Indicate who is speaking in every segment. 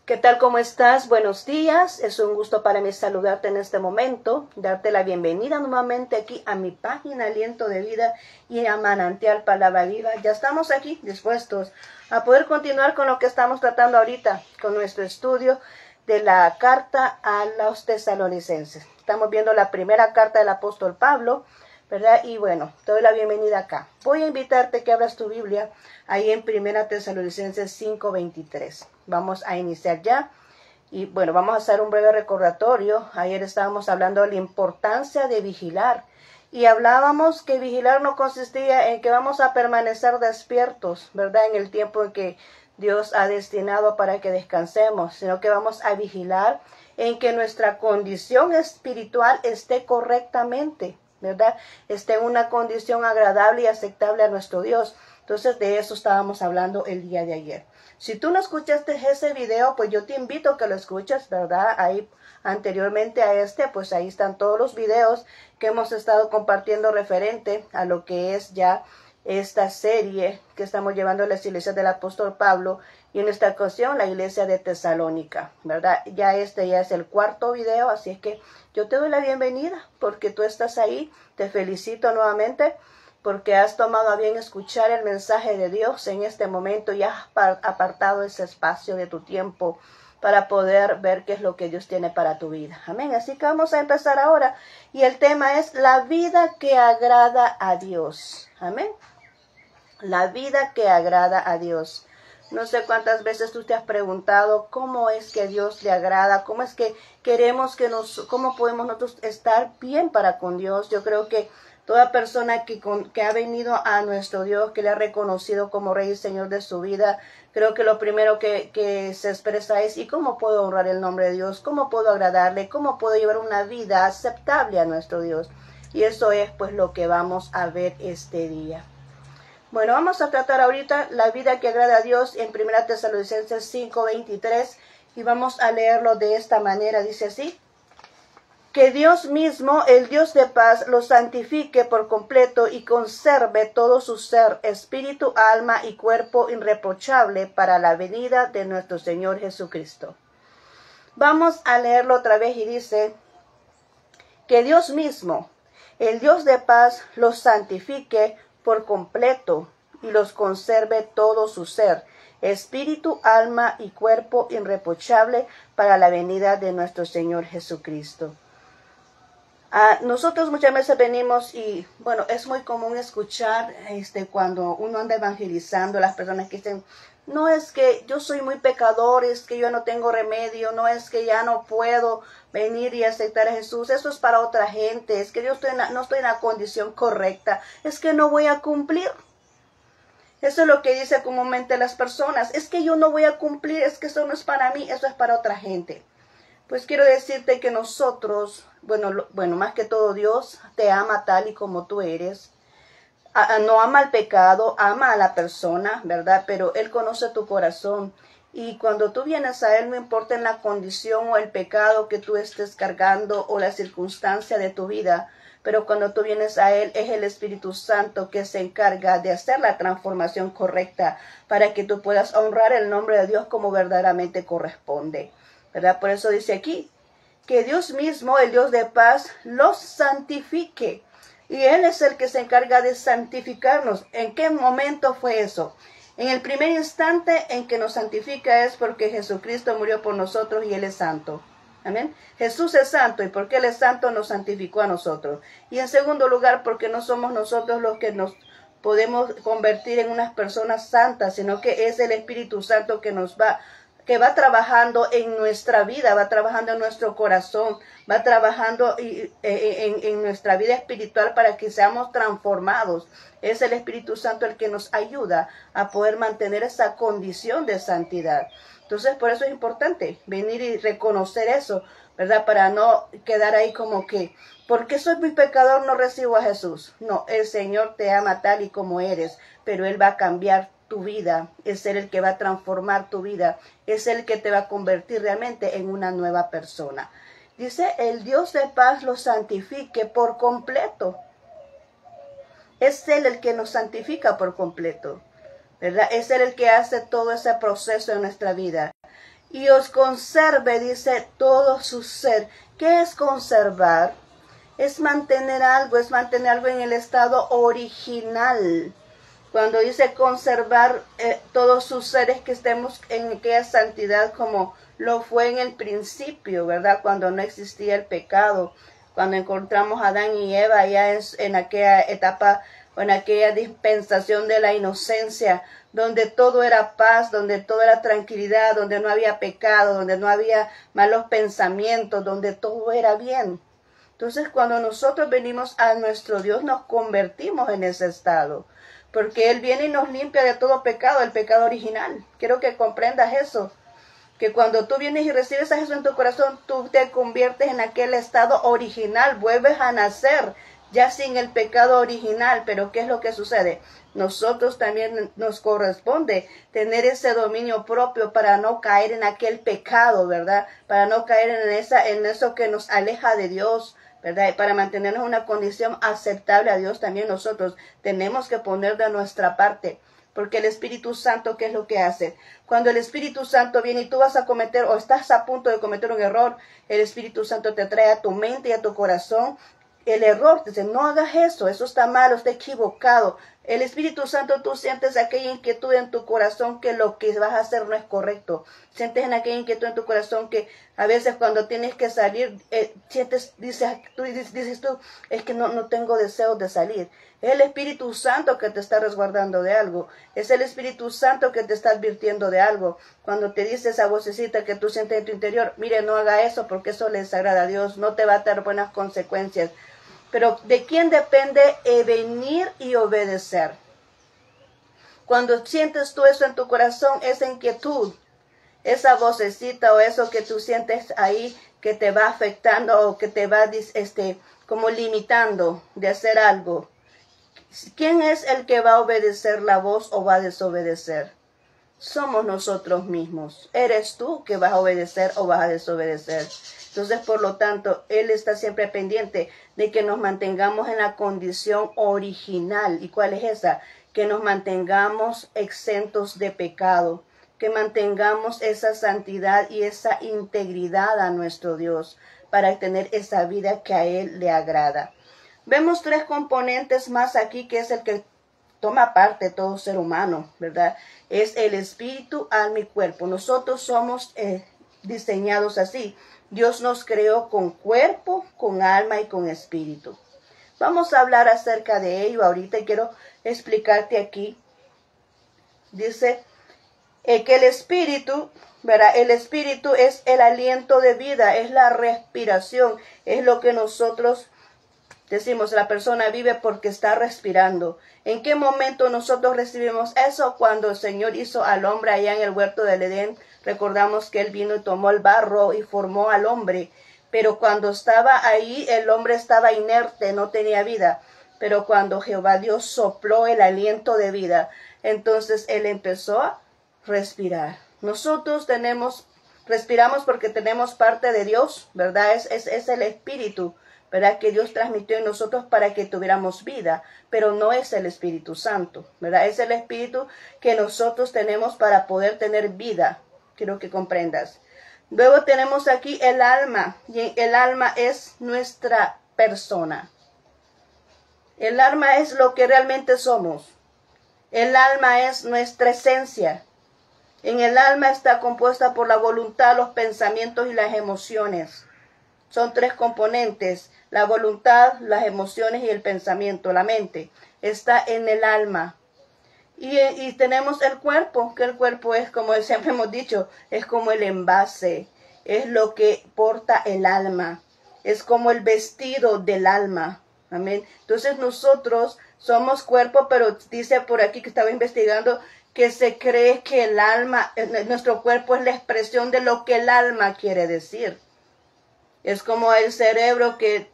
Speaker 1: ¿Qué tal? ¿Cómo estás? Buenos días. Es un gusto para mí saludarte en este momento, darte la bienvenida nuevamente aquí a mi página Aliento de Vida y a Manantial Palabra Viva. Ya estamos aquí dispuestos a poder continuar con lo que estamos tratando ahorita, con nuestro estudio de la carta a los tesalonicenses. Estamos viendo la primera carta del apóstol Pablo, ¿verdad? Y bueno, te doy la bienvenida acá. Voy a invitarte que abras tu Biblia ahí en 1 Tesalonicenses 5:23. Vamos a iniciar ya. Y bueno, vamos a hacer un breve recordatorio. Ayer estábamos hablando de la importancia de vigilar. Y hablábamos que vigilar no consistía en que vamos a permanecer despiertos, ¿verdad? En el tiempo en que Dios ha destinado para que descansemos, sino que vamos a vigilar en que nuestra condición espiritual esté correctamente, ¿verdad? Esté en una condición agradable y aceptable a nuestro Dios. Entonces de eso estábamos hablando el día de ayer. Si tú no escuchaste ese video, pues yo te invito a que lo escuches, ¿verdad? Ahí anteriormente a pues ahí están todos los videos que hemos estado compartiendo referente a lo que es ya esta serie que estamos llevando a las iglesias del apóstol Pablo y en esta ocasión la iglesia de Tesalónica, ¿verdad? Ya ya es el cuarto video, así es que yo te doy la bienvenida porque tú estás ahí. Te felicito nuevamente porque has tomado a bien escuchar el mensaje de Dios en este momento y has apartado ese espacio de tu tiempo para poder ver qué es lo que Dios tiene para tu vida. Amén. Así que vamos a empezar ahora. Y el tema es la vida que agrada a Dios. Amén. La vida que agrada a Dios. No sé cuántas veces tú te has preguntado cómo es que Dios le agrada, cómo es que queremos cómo podemos nosotros estar bien para con Dios. Yo creo que toda persona que ha venido a nuestro Dios, que le ha reconocido como Rey y Señor de su vida, creo que lo primero que se expresa es, ¿y cómo puedo honrar el nombre de Dios? ¿Cómo puedo agradarle? ¿Cómo puedo llevar una vida aceptable a nuestro Dios? Y eso es pues lo que vamos a ver este día. Bueno, vamos a tratar ahorita la vida que agrada a Dios en 1 Tesalonicenses 5:23 y vamos a leerlo de esta manera. Dice así: que Dios mismo, el Dios de paz, los santifique por completo y conserve todo su ser, espíritu, alma y cuerpo irreprochable para la venida de nuestro Señor Jesucristo. Vamos a leerlo otra vez y dice: que Dios mismo, el Dios de paz, los santifique por completo y los conserve todo su ser, espíritu, alma y cuerpo irreprochable para la venida de nuestro Señor Jesucristo. Nosotros muchas veces venimos y, bueno, es muy común escuchar cuando uno anda evangelizando, las personas que dicen, no es que yo soy muy pecador, es que yo no tengo remedio, no es que ya no puedo venir y aceptar a Jesús, eso es para otra gente, es que yo no estoy en la condición correcta, es que no voy a cumplir. Eso es lo que dicen comúnmente las personas, es que yo no voy a cumplir, es que eso no es para mí, eso es para otra gente. Pues quiero decirte que nosotros, bueno, más que todo Dios te ama tal y como tú eres. No ama el pecado, ama a la persona, ¿verdad? Pero Él conoce tu corazón. Y cuando tú vienes a Él, no importa en la condición o el pecado que tú estés cargando o la circunstancia de tu vida, pero cuando tú vienes a Él, es el Espíritu Santo que se encarga de hacer la transformación correcta para que tú puedas honrar el nombre de Dios como verdaderamente corresponde, ¿verdad? Por eso dice aquí, que Dios mismo, el Dios de paz, los santifique. Y Él es el que se encarga de santificarnos. ¿En qué momento fue eso? En el primer instante en que nos santifica es porque Jesucristo murió por nosotros y Él es santo. Amén. Jesús es santo y porque Él es santo nos santificó a nosotros. Y en segundo lugar, porque no somos nosotros los que nos podemos convertir en unas personas santas, sino que es el Espíritu Santo que va trabajando en nuestra vida, va trabajando en nuestro corazón, va trabajando en nuestra vida espiritual para que seamos transformados. Es el Espíritu Santo el que nos ayuda a poder mantener esa condición de santidad. Entonces, por eso es importante venir y reconocer eso, ¿verdad? Para no quedar ahí como que, porque soy muy pecador, no recibo a Jesús. No, el Señor te ama tal y como eres, pero Él va a cambiar tu vida, es Él el que va a transformar tu vida, es Él el que te va a convertir realmente en una nueva persona. Dice, el Dios de paz los santifique por completo. Es Él el que nos santifica por completo, ¿verdad? Es Él el que hace todo ese proceso en nuestra vida. y os conserve, dice, todo su ser. ¿Qué es conservar? Es mantener algo en el estado original. Cuando dice conservar todos sus seres, que estemos en aquella santidad como lo fue en el principio, ¿verdad? Cuando no existía el pecado, cuando encontramos a Adán y Eva ya en aquella etapa o en aquella dispensación de la inocencia, donde todo era paz, donde todo era tranquilidad, donde no había pecado, donde no había malos pensamientos, donde todo era bien. Entonces, cuando nosotros venimos a nuestro Dios, nos convertimos en ese estado, porque Él viene y nos limpia de todo pecado, el pecado original. Quiero que comprendas eso, que cuando tú vienes y recibes a Jesús en tu corazón, tú te conviertes en aquel estado original, vuelves a nacer, ya sin el pecado original. Pero ¿qué es lo que sucede? Nosotros también nos corresponde tener ese dominio propio para no caer en aquel pecado, ¿verdad? Para no caer en eso que nos aleja de Dios, ¿verdad? Y para mantenernos en una condición aceptable a Dios, también nosotros tenemos que poner de nuestra parte. Porque el Espíritu Santo, ¿qué es lo que hace? Cuando el Espíritu Santo viene y tú vas a cometer o estás a punto de cometer un error, el Espíritu Santo te trae a tu mente y a tu corazón el error. Te dice, no hagas eso está malo, está equivocado. El Espíritu Santo, tú sientes aquella inquietud en tu corazón que lo que vas a hacer no es correcto. Sientes en aquella inquietud en tu corazón que a veces cuando tienes que salir, dices tú, es que no tengo deseos de salir. Es el Espíritu Santo que te está resguardando de algo. Es el Espíritu Santo que te está advirtiendo de algo. Cuando te dice esa vocecita que tú sientes en tu interior, mire, no haga eso porque eso le desagrada a Dios, no te va a dar buenas consecuencias. Pero ¿de quién depende venir y obedecer? Cuando sientes tú eso en tu corazón, esa inquietud, esa vocecita o eso que tú sientes ahí que te va afectando o que te va como limitando de hacer algo. ¿Quién es el que va a obedecer la voz o va a desobedecer? Somos nosotros mismos. Eres tú que vas a obedecer o vas a desobedecer. Entonces, por lo tanto, Él está siempre pendiente de que nos mantengamos en la condición original. ¿Y cuál es esa? Que nos mantengamos exentos de pecado, que mantengamos esa santidad y esa integridad a nuestro Dios para tener esa vida que a Él le agrada. Vemos 3 componentes más aquí, que es el que toma parte todo ser humano, ¿verdad? Es el espíritu, alma y cuerpo. Nosotros somos diseñados así. Dios nos creó con cuerpo, con alma y con espíritu. Vamos a hablar acerca de ello ahorita y quiero explicarte aquí. Dice que el espíritu, ¿verdad? El espíritu es el aliento de vida, es la respiración, es lo que nosotros decimos, la persona vive porque está respirando. ¿En qué momento nosotros recibimos eso? Cuando el Señor hizo al hombre allá en el huerto del Edén. Recordamos que Él vino y tomó el barro y formó al hombre. Pero cuando estaba ahí, el hombre estaba inerte, no tenía vida. Pero cuando Jehová Dios sopló el aliento de vida, entonces Él empezó a respirar. Nosotros respiramos porque tenemos parte de Dios, ¿verdad? Es el Espíritu, ¿verdad? Que Dios transmitió en nosotros para que tuviéramos vida, pero no es el Espíritu Santo, ¿verdad? Es el Espíritu que nosotros tenemos para poder tener vida. Quiero que comprendas. Luego tenemos aquí el alma, y el alma es nuestra persona. El alma es lo que realmente somos. El alma es nuestra esencia. En el alma está compuesta por la voluntad, los pensamientos y las emociones. Son 3 componentes: la voluntad, las emociones y el pensamiento, la mente. Está en el alma. Y tenemos el cuerpo, que el cuerpo es, como siempre hemos dicho, es como el envase, es lo que porta el alma, es como el vestido del alma. Amén. Entonces nosotros somos cuerpo, pero dice por aquí que estaba investigando que se cree que el alma, nuestro cuerpo es la expresión de lo que el alma quiere decir. Es como el cerebro que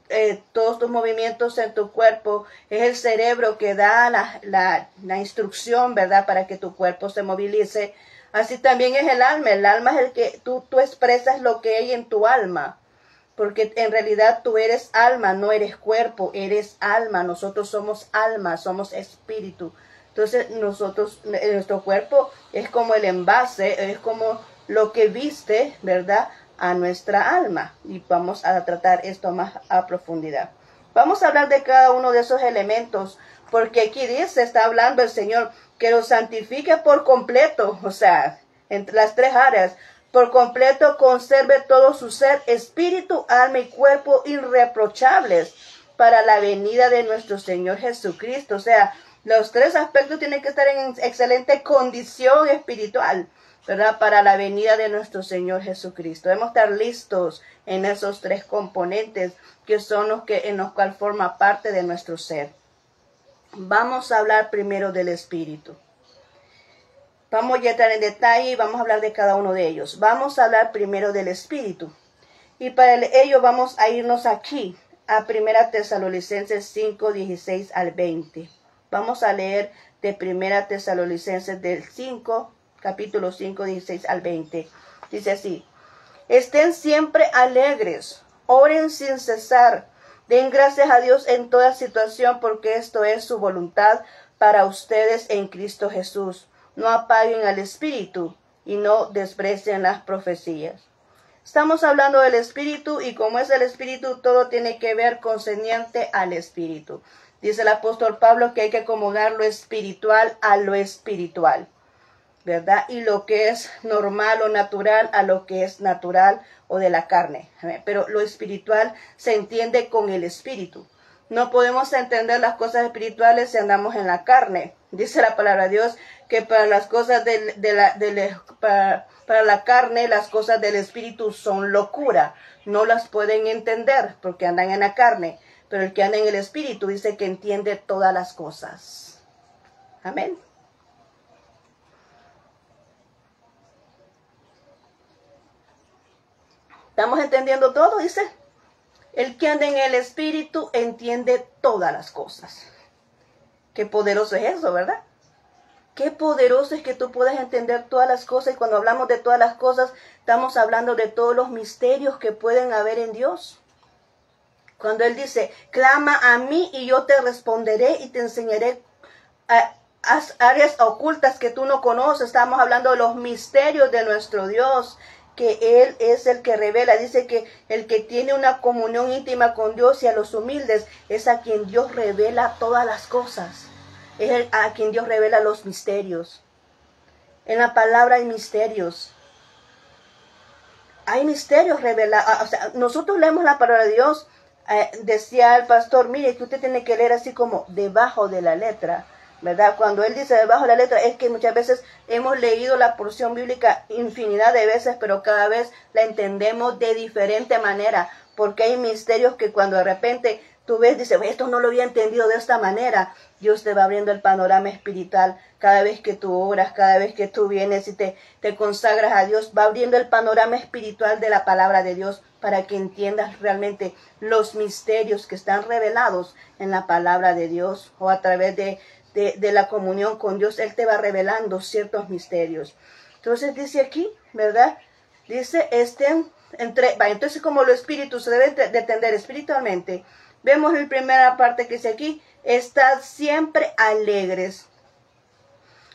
Speaker 1: todos tus movimientos en tu cuerpo, es el cerebro que da la instrucción, ¿verdad? Para que tu cuerpo se movilice. Así también es el alma. El alma es el que tú expresas lo que hay en tu alma. Porque en realidad tú eres alma, no eres cuerpo, eres alma. Nosotros somos alma, somos espíritu. Entonces nuestro cuerpo es como el envase, es como lo que viste, ¿verdad?, a nuestra alma. Y vamos a tratar esto más a profundidad. Vamos a hablar de cada uno de esos elementos, porque aquí dice, está hablando el Señor, que lo santifique por completo, o sea, entre las tres áreas, por completo conserve todo su ser, espíritu, alma y cuerpo irreprochables para la venida de nuestro Señor Jesucristo. O sea, los tres aspectos tienen que estar en excelente condición espiritual, ¿verdad?, para la venida de nuestro Señor Jesucristo. Debemos estar listos en esos tres componentes que son los que en los cuales forma parte de nuestro ser. Vamos a hablar primero del espíritu. Vamos a entrar en detalle y vamos a hablar de cada uno de ellos. Vamos a hablar primero del espíritu. Y para ello vamos a irnos aquí a 1 Tesalonicenses 5, 16 al 20. Vamos a leer de 1 Tesalonicenses del 5, capítulo 5, 16 al 20. Dice así: estén siempre alegres, oren sin cesar, den gracias a Dios en toda situación, porque esto es su voluntad para ustedes en Cristo Jesús. No apaguen al espíritu y no desprecien las profecías. Estamos hablando del espíritu, y como es el espíritu, todo tiene que ver concerniente al espíritu. Dice el apóstol Pablo que hay que acomodar lo espiritual a lo espiritual, ¿verdad? Y lo que es normal o natural a lo que es natural o de la carne. Pero lo espiritual se entiende con el espíritu. No podemos entender las cosas espirituales si andamos en la carne. Dice la palabra de Dios que para las cosas para la carne, las cosas del espíritu son locura. No las pueden entender porque andan en la carne. Pero el que anda en el espíritu dice que entiende todas las cosas. Amén. ¿Estamos entendiendo todo? Dice. El que anda en el espíritu entiende todas las cosas. Qué poderoso es eso, ¿verdad? Qué poderoso es que tú puedas entender todas las cosas. Y cuando hablamos de todas las cosas, estamos hablando de todos los misterios que pueden haber en Dios. Cuando Él dice, clama a mí y yo te responderé y te enseñaré áreas ocultas que tú no conoces. Estamos hablando de los misterios de nuestro Dios, que Él es el que revela. Dice que el que tiene una comunión íntima con Dios y a los humildes es a quien Dios revela todas las cosas. Es a quien Dios revela los misterios. En la palabra hay misterios. Hay misterios revelados. O sea, nosotros leemos la palabra de Dios. Decía el pastor, mire, que usted tiene que leer así como debajo de la letra, ¿verdad? Cuando él dice debajo de la letra, es que muchas veces hemos leído la porción bíblica infinidad de veces, pero cada vez la entendemos de diferente manera, porque hay misterios que cuando de repente tú ves, dices, esto no lo había entendido de esta manera. Dios te va abriendo el panorama espiritual cada vez que tú oras, cada vez que tú vienes y te consagras a Dios, va abriendo el panorama espiritual de la palabra de Dios para que entiendas realmente los misterios que están revelados en la palabra de Dios, o a través de la comunión con Dios. Él te va revelando ciertos misterios. Entonces dice aquí, ¿verdad? Dice, entonces como los espíritus se deben de entender espiritualmente, vemos en la primera parte que dice aquí, estad siempre alegres.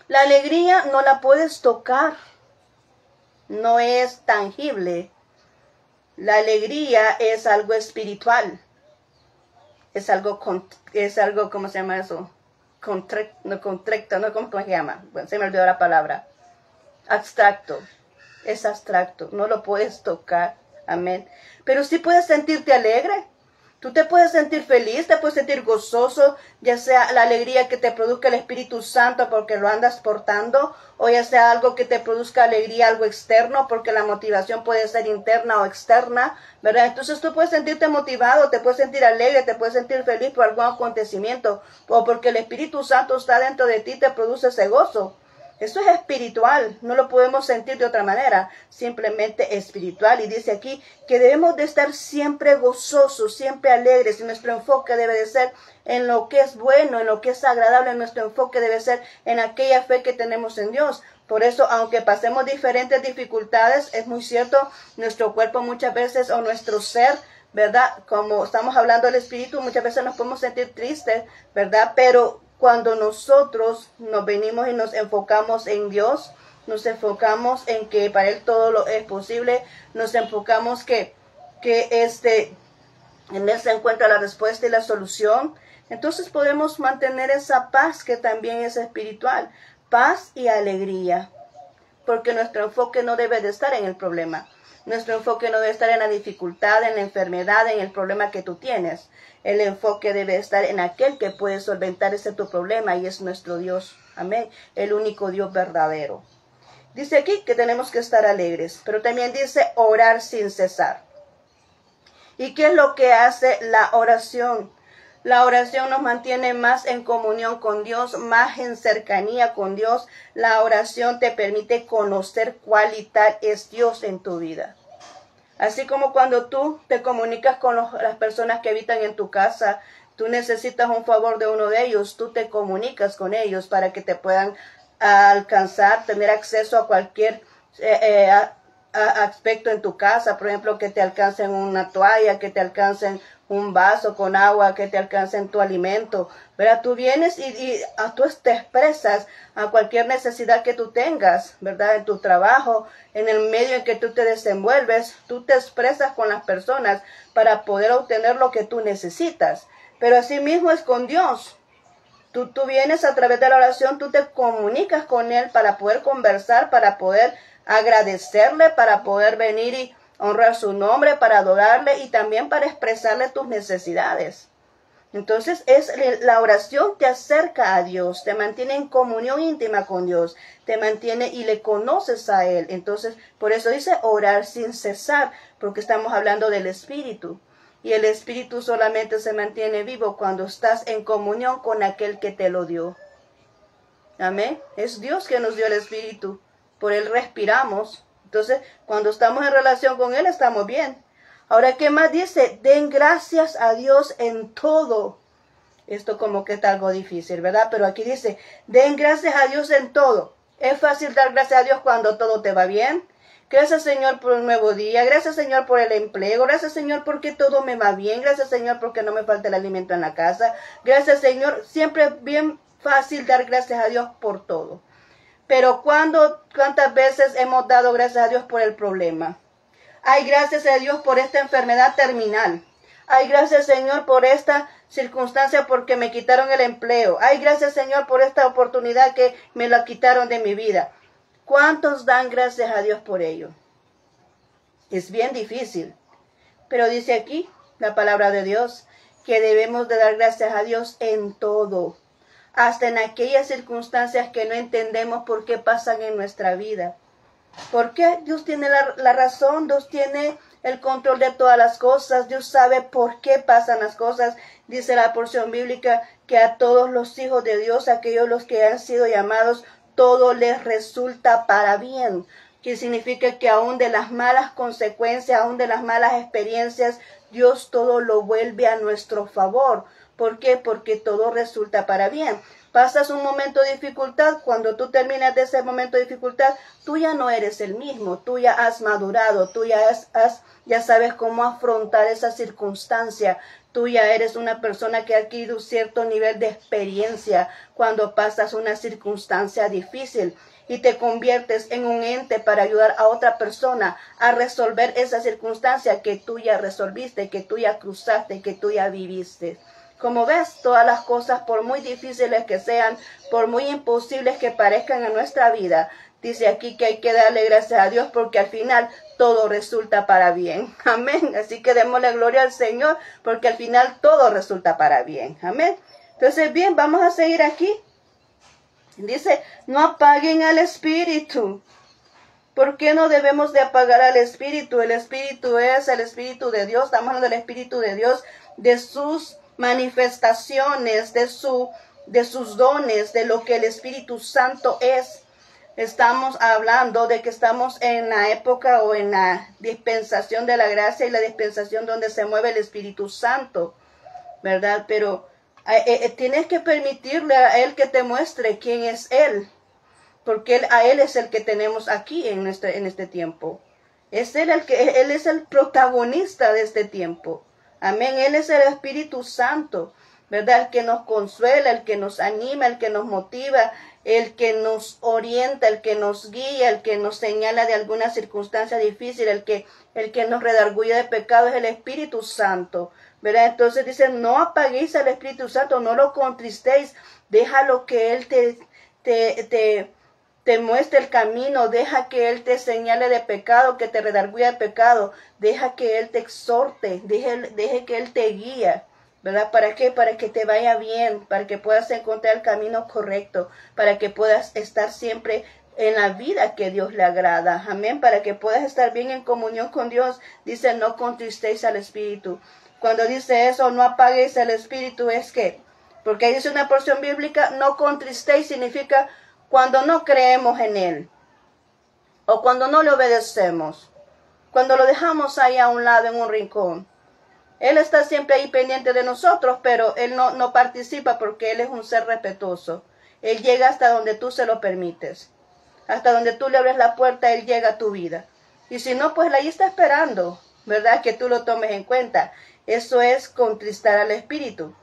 Speaker 1: La alegría no la puedes tocar, no es tangible. La alegría es algo espiritual, es algo, ¿cómo se llama eso? ¿Cómo se llama? Bueno, se me olvidó la palabra. Abstracto, es abstracto, no lo puedes tocar, amén. Pero sí puedes sentirte alegre. Tú te puedes sentir feliz, te puedes sentir gozoso, ya sea la alegría que te produzca el Espíritu Santo porque lo andas portando, o ya sea algo que te produzca alegría, algo externo, porque la motivación puede ser interna o externa, ¿verdad? Entonces tú puedes sentirte motivado, te puedes sentir alegre, te puedes sentir feliz por algún acontecimiento, o porque el Espíritu Santo está dentro de ti, te produce ese gozo. Eso es espiritual, no lo podemos sentir de otra manera, simplemente espiritual. Y dice aquí que debemos de estar siempre gozosos, siempre alegres, y nuestro enfoque debe de ser en lo que es bueno, en lo que es agradable. Nuestro enfoque debe ser en aquella fe que tenemos en Dios. Por eso, aunque pasemos diferentes dificultades, es muy cierto, nuestro cuerpo muchas veces, o nuestro ser, ¿verdad? Como estamos hablando del espíritu, muchas veces nos podemos sentir tristes, ¿verdad? Pero cuando nosotros nos venimos y nos enfocamos en Dios, nos enfocamos en que para Él todo lo es posible, nos enfocamos que en Él se encuentra la respuesta y la solución, entonces podemos mantener esa paz que también es espiritual, paz y alegría, porque nuestro enfoque no debe de estar en el problema. Nuestro enfoque no debe estar en la dificultad, en la enfermedad, en el problema que tú tienes. El enfoque debe estar en aquel que puede solventar ese tu problema y es nuestro Dios. Amén. El único Dios verdadero. Dice aquí que tenemos que estar alegres, pero también dice orar sin cesar. ¿Y qué es lo que hace la oración? La oración nos mantiene más en comunión con Dios, más en cercanía con Dios. La oración te permite conocer cuál y tal es Dios en tu vida. Así como cuando tú te comunicas con las personas que habitan en tu casa, tú necesitas un favor de uno de ellos, tú te comunicas con ellos para que te puedan alcanzar, tener acceso a cualquier aspecto en tu casa, por ejemplo, que te alcancen una toalla, que te alcancen un vaso con agua, que te alcancen tu alimento, ¿verdad? Tú vienes y tú te expresas a cualquier necesidad que tú tengas, ¿verdad? En tu trabajo, en el medio en que tú te desenvuelves, tú te expresas con las personas para poder obtener lo que tú necesitas. Pero así mismo es con Dios. Tú vienes a través de la oración, tú te comunicas con Él para poder conversar, para poder agradecerle, para poder venir y honrar su nombre, para adorarle y también para expresarle tus necesidades. Entonces la oración te acerca a Dios, te mantiene en comunión íntima con Dios, te mantiene y le conoces a Él. Entonces, por eso dice orar sin cesar, porque estamos hablando del Espíritu. Y el Espíritu solamente se mantiene vivo cuando estás en comunión con aquel que te lo dio. Amén. Es Dios que nos dio el Espíritu. Por Él respiramos. Entonces, cuando estamos en relación con Él, estamos bien. Ahora, ¿qué más dice? Den gracias a Dios en todo. Esto como que está algo difícil, ¿verdad? Pero aquí dice, den gracias a Dios en todo. Es fácil dar gracias a Dios cuando todo te va bien. Gracias, Señor, por un nuevo día. Gracias, Señor, por el empleo. Gracias, Señor, porque todo me va bien. Gracias, Señor, porque no me falta el alimento en la casa. Gracias, Señor. Siempre es bien fácil dar gracias a Dios por todo. Pero ¿cuántas veces hemos dado gracias a Dios por el problema? Ay, gracias a Dios por esta enfermedad terminal. Ay, gracias, Señor, por esta circunstancia porque me quitaron el empleo. Ay, gracias, Señor, por esta oportunidad que me la quitaron de mi vida. ¿Cuántos dan gracias a Dios por ello? Es bien difícil. Pero dice aquí la palabra de Dios que debemos de dar gracias a Dios en todo. Hasta en aquellas circunstancias que no entendemos por qué pasan en nuestra vida. ¿Por qué? Dios tiene la razón, Dios tiene el control de todas las cosas, Dios sabe por qué pasan las cosas. Dice la porción bíblica que a todos los hijos de Dios, aquellos los que han sido llamados, todo les resulta para bien. Que significa que aún de las malas consecuencias, aún de las malas experiencias, Dios todo lo vuelve a nuestro favor. ¿Por qué? Porque todo resulta para bien. Pasas un momento de dificultad, cuando tú terminas de ese momento de dificultad, tú ya no eres el mismo, tú ya has madurado, tú ya sabes cómo afrontar esa circunstancia, tú ya eres una persona que ha adquirido un cierto nivel de experiencia cuando pasas una circunstancia difícil y te conviertes en un ente para ayudar a otra persona a resolver esa circunstancia que tú ya resolviste, que tú ya cruzaste, que tú ya viviste. Como ves, todas las cosas, por muy difíciles que sean, por muy imposibles que parezcan en nuestra vida, dice aquí que hay que darle gracias a Dios porque al final todo resulta para bien. Amén. Así que démosle gloria al Señor porque al final todo resulta para bien. Amén. Entonces, bien, vamos a seguir aquí. Dice, no apaguen al Espíritu. ¿Por qué no debemos de apagar al Espíritu? El Espíritu es el Espíritu de Dios. Estamos hablando del Espíritu de Dios, de sus manifestaciones, de sus dones, de lo que el Espíritu Santo es. Estamos hablando de que estamos en la época o en la dispensación de la gracia y la dispensación donde se mueve el Espíritu Santo, ¿verdad? Pero tienes que permitirle a Él que te muestre quién es Él, porque a Él es el que tenemos aquí en este tiempo. Es Él es el protagonista de este tiempo. Amén. Él es el Espíritu Santo. ¿verdad? El que nos consuela, el que nos anima, el que nos motiva, el que nos orienta, el que nos guía, el que nos señala de alguna circunstancia difícil, el que nos redarguye de pecado es el Espíritu Santo, ¿verdad? Entonces dice, no apaguéis al Espíritu Santo, no lo contristéis, déjalo que Él te muestre el camino, deja que Él te señale de pecado, que te redarguya de pecado, deja que Él te exhorte, deje que Él te guíe, ¿verdad? ¿Para qué? Para que te vaya bien, para que puedas encontrar el camino correcto, para que puedas estar siempre en la vida que Dios le agrada, amén, para que puedas estar bien en comunión con Dios. Dice, no contristéis al Espíritu. Cuando dice eso, no apaguéis al Espíritu, es que, porque ahí dice una porción bíblica, no contristéis significa cuando no creemos en Él, o cuando no le obedecemos, cuando lo dejamos ahí a un lado en un rincón. Él está siempre ahí pendiente de nosotros, pero Él no participa porque Él es un ser respetuoso. Él llega hasta donde tú se lo permites. Hasta donde tú le abres la puerta, Él llega a tu vida. Y si no, pues ahí está esperando, ¿verdad? Que tú lo tomes en cuenta. Eso es contristar al Espíritu.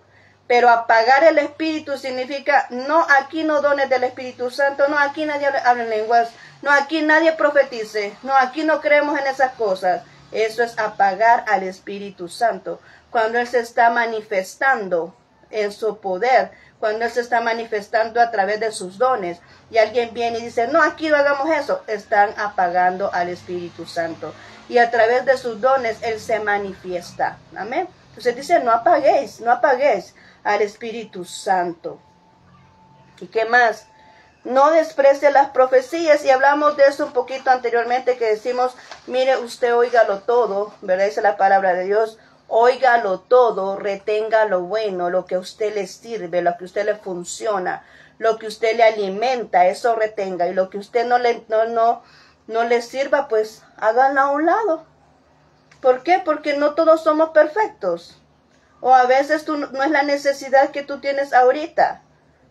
Speaker 1: Pero apagar el Espíritu significa, no, aquí no dones del Espíritu Santo, no, aquí nadie habla en lenguas, no, aquí nadie profetice, no, aquí no creemos en esas cosas. Eso es apagar al Espíritu Santo. Cuando Él se está manifestando en su poder, cuando Él se está manifestando a través de sus dones, y alguien viene y dice, no, aquí no hagamos eso, están apagando al Espíritu Santo. Y a través de sus dones Él se manifiesta. Amén. Entonces dice, no apaguéis al Espíritu Santo. ¿Y qué más? No desprecie las profecías, y hablamos de eso un poquito anteriormente, que decimos, mire, usted óigalo todo, ¿verdad? Dice la palabra de Dios, óigalo todo, retenga lo bueno, lo que a usted le sirve, lo que a usted le funciona, lo que a usted le alimenta, eso retenga, y lo que a usted no le sirva, pues háganlo a un lado. ¿Por qué? Porque no todos somos perfectos, o a veces no es la necesidad que tú tienes ahorita,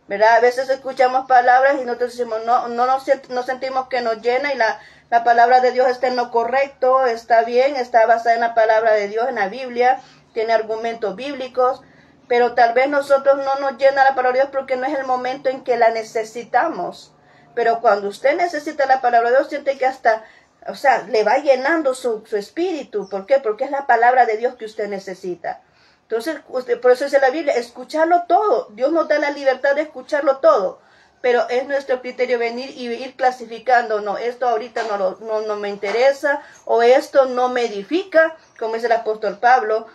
Speaker 1: ¿verdad? A veces escuchamos palabras y nosotros decimos, no sentimos que nos llena, y la palabra de Dios está en lo correcto, está bien, está basada en la palabra de Dios, en la Biblia, tiene argumentos bíblicos, pero tal vez nosotros no nos llena la palabra de Dios porque no es el momento en que la necesitamos. Pero cuando usted necesita la palabra de Dios, siente que hasta, o sea, le va llenando su espíritu. ¿Por qué? Porque es la palabra de Dios que usted necesita. Entonces, por eso dice la Biblia, escucharlo todo. Dios nos da la libertad de escucharlo todo. Pero es nuestro criterio venir y ir clasificando, no, esto ahorita no me interesa, o esto no me edifica, como dice el apóstol Pablo,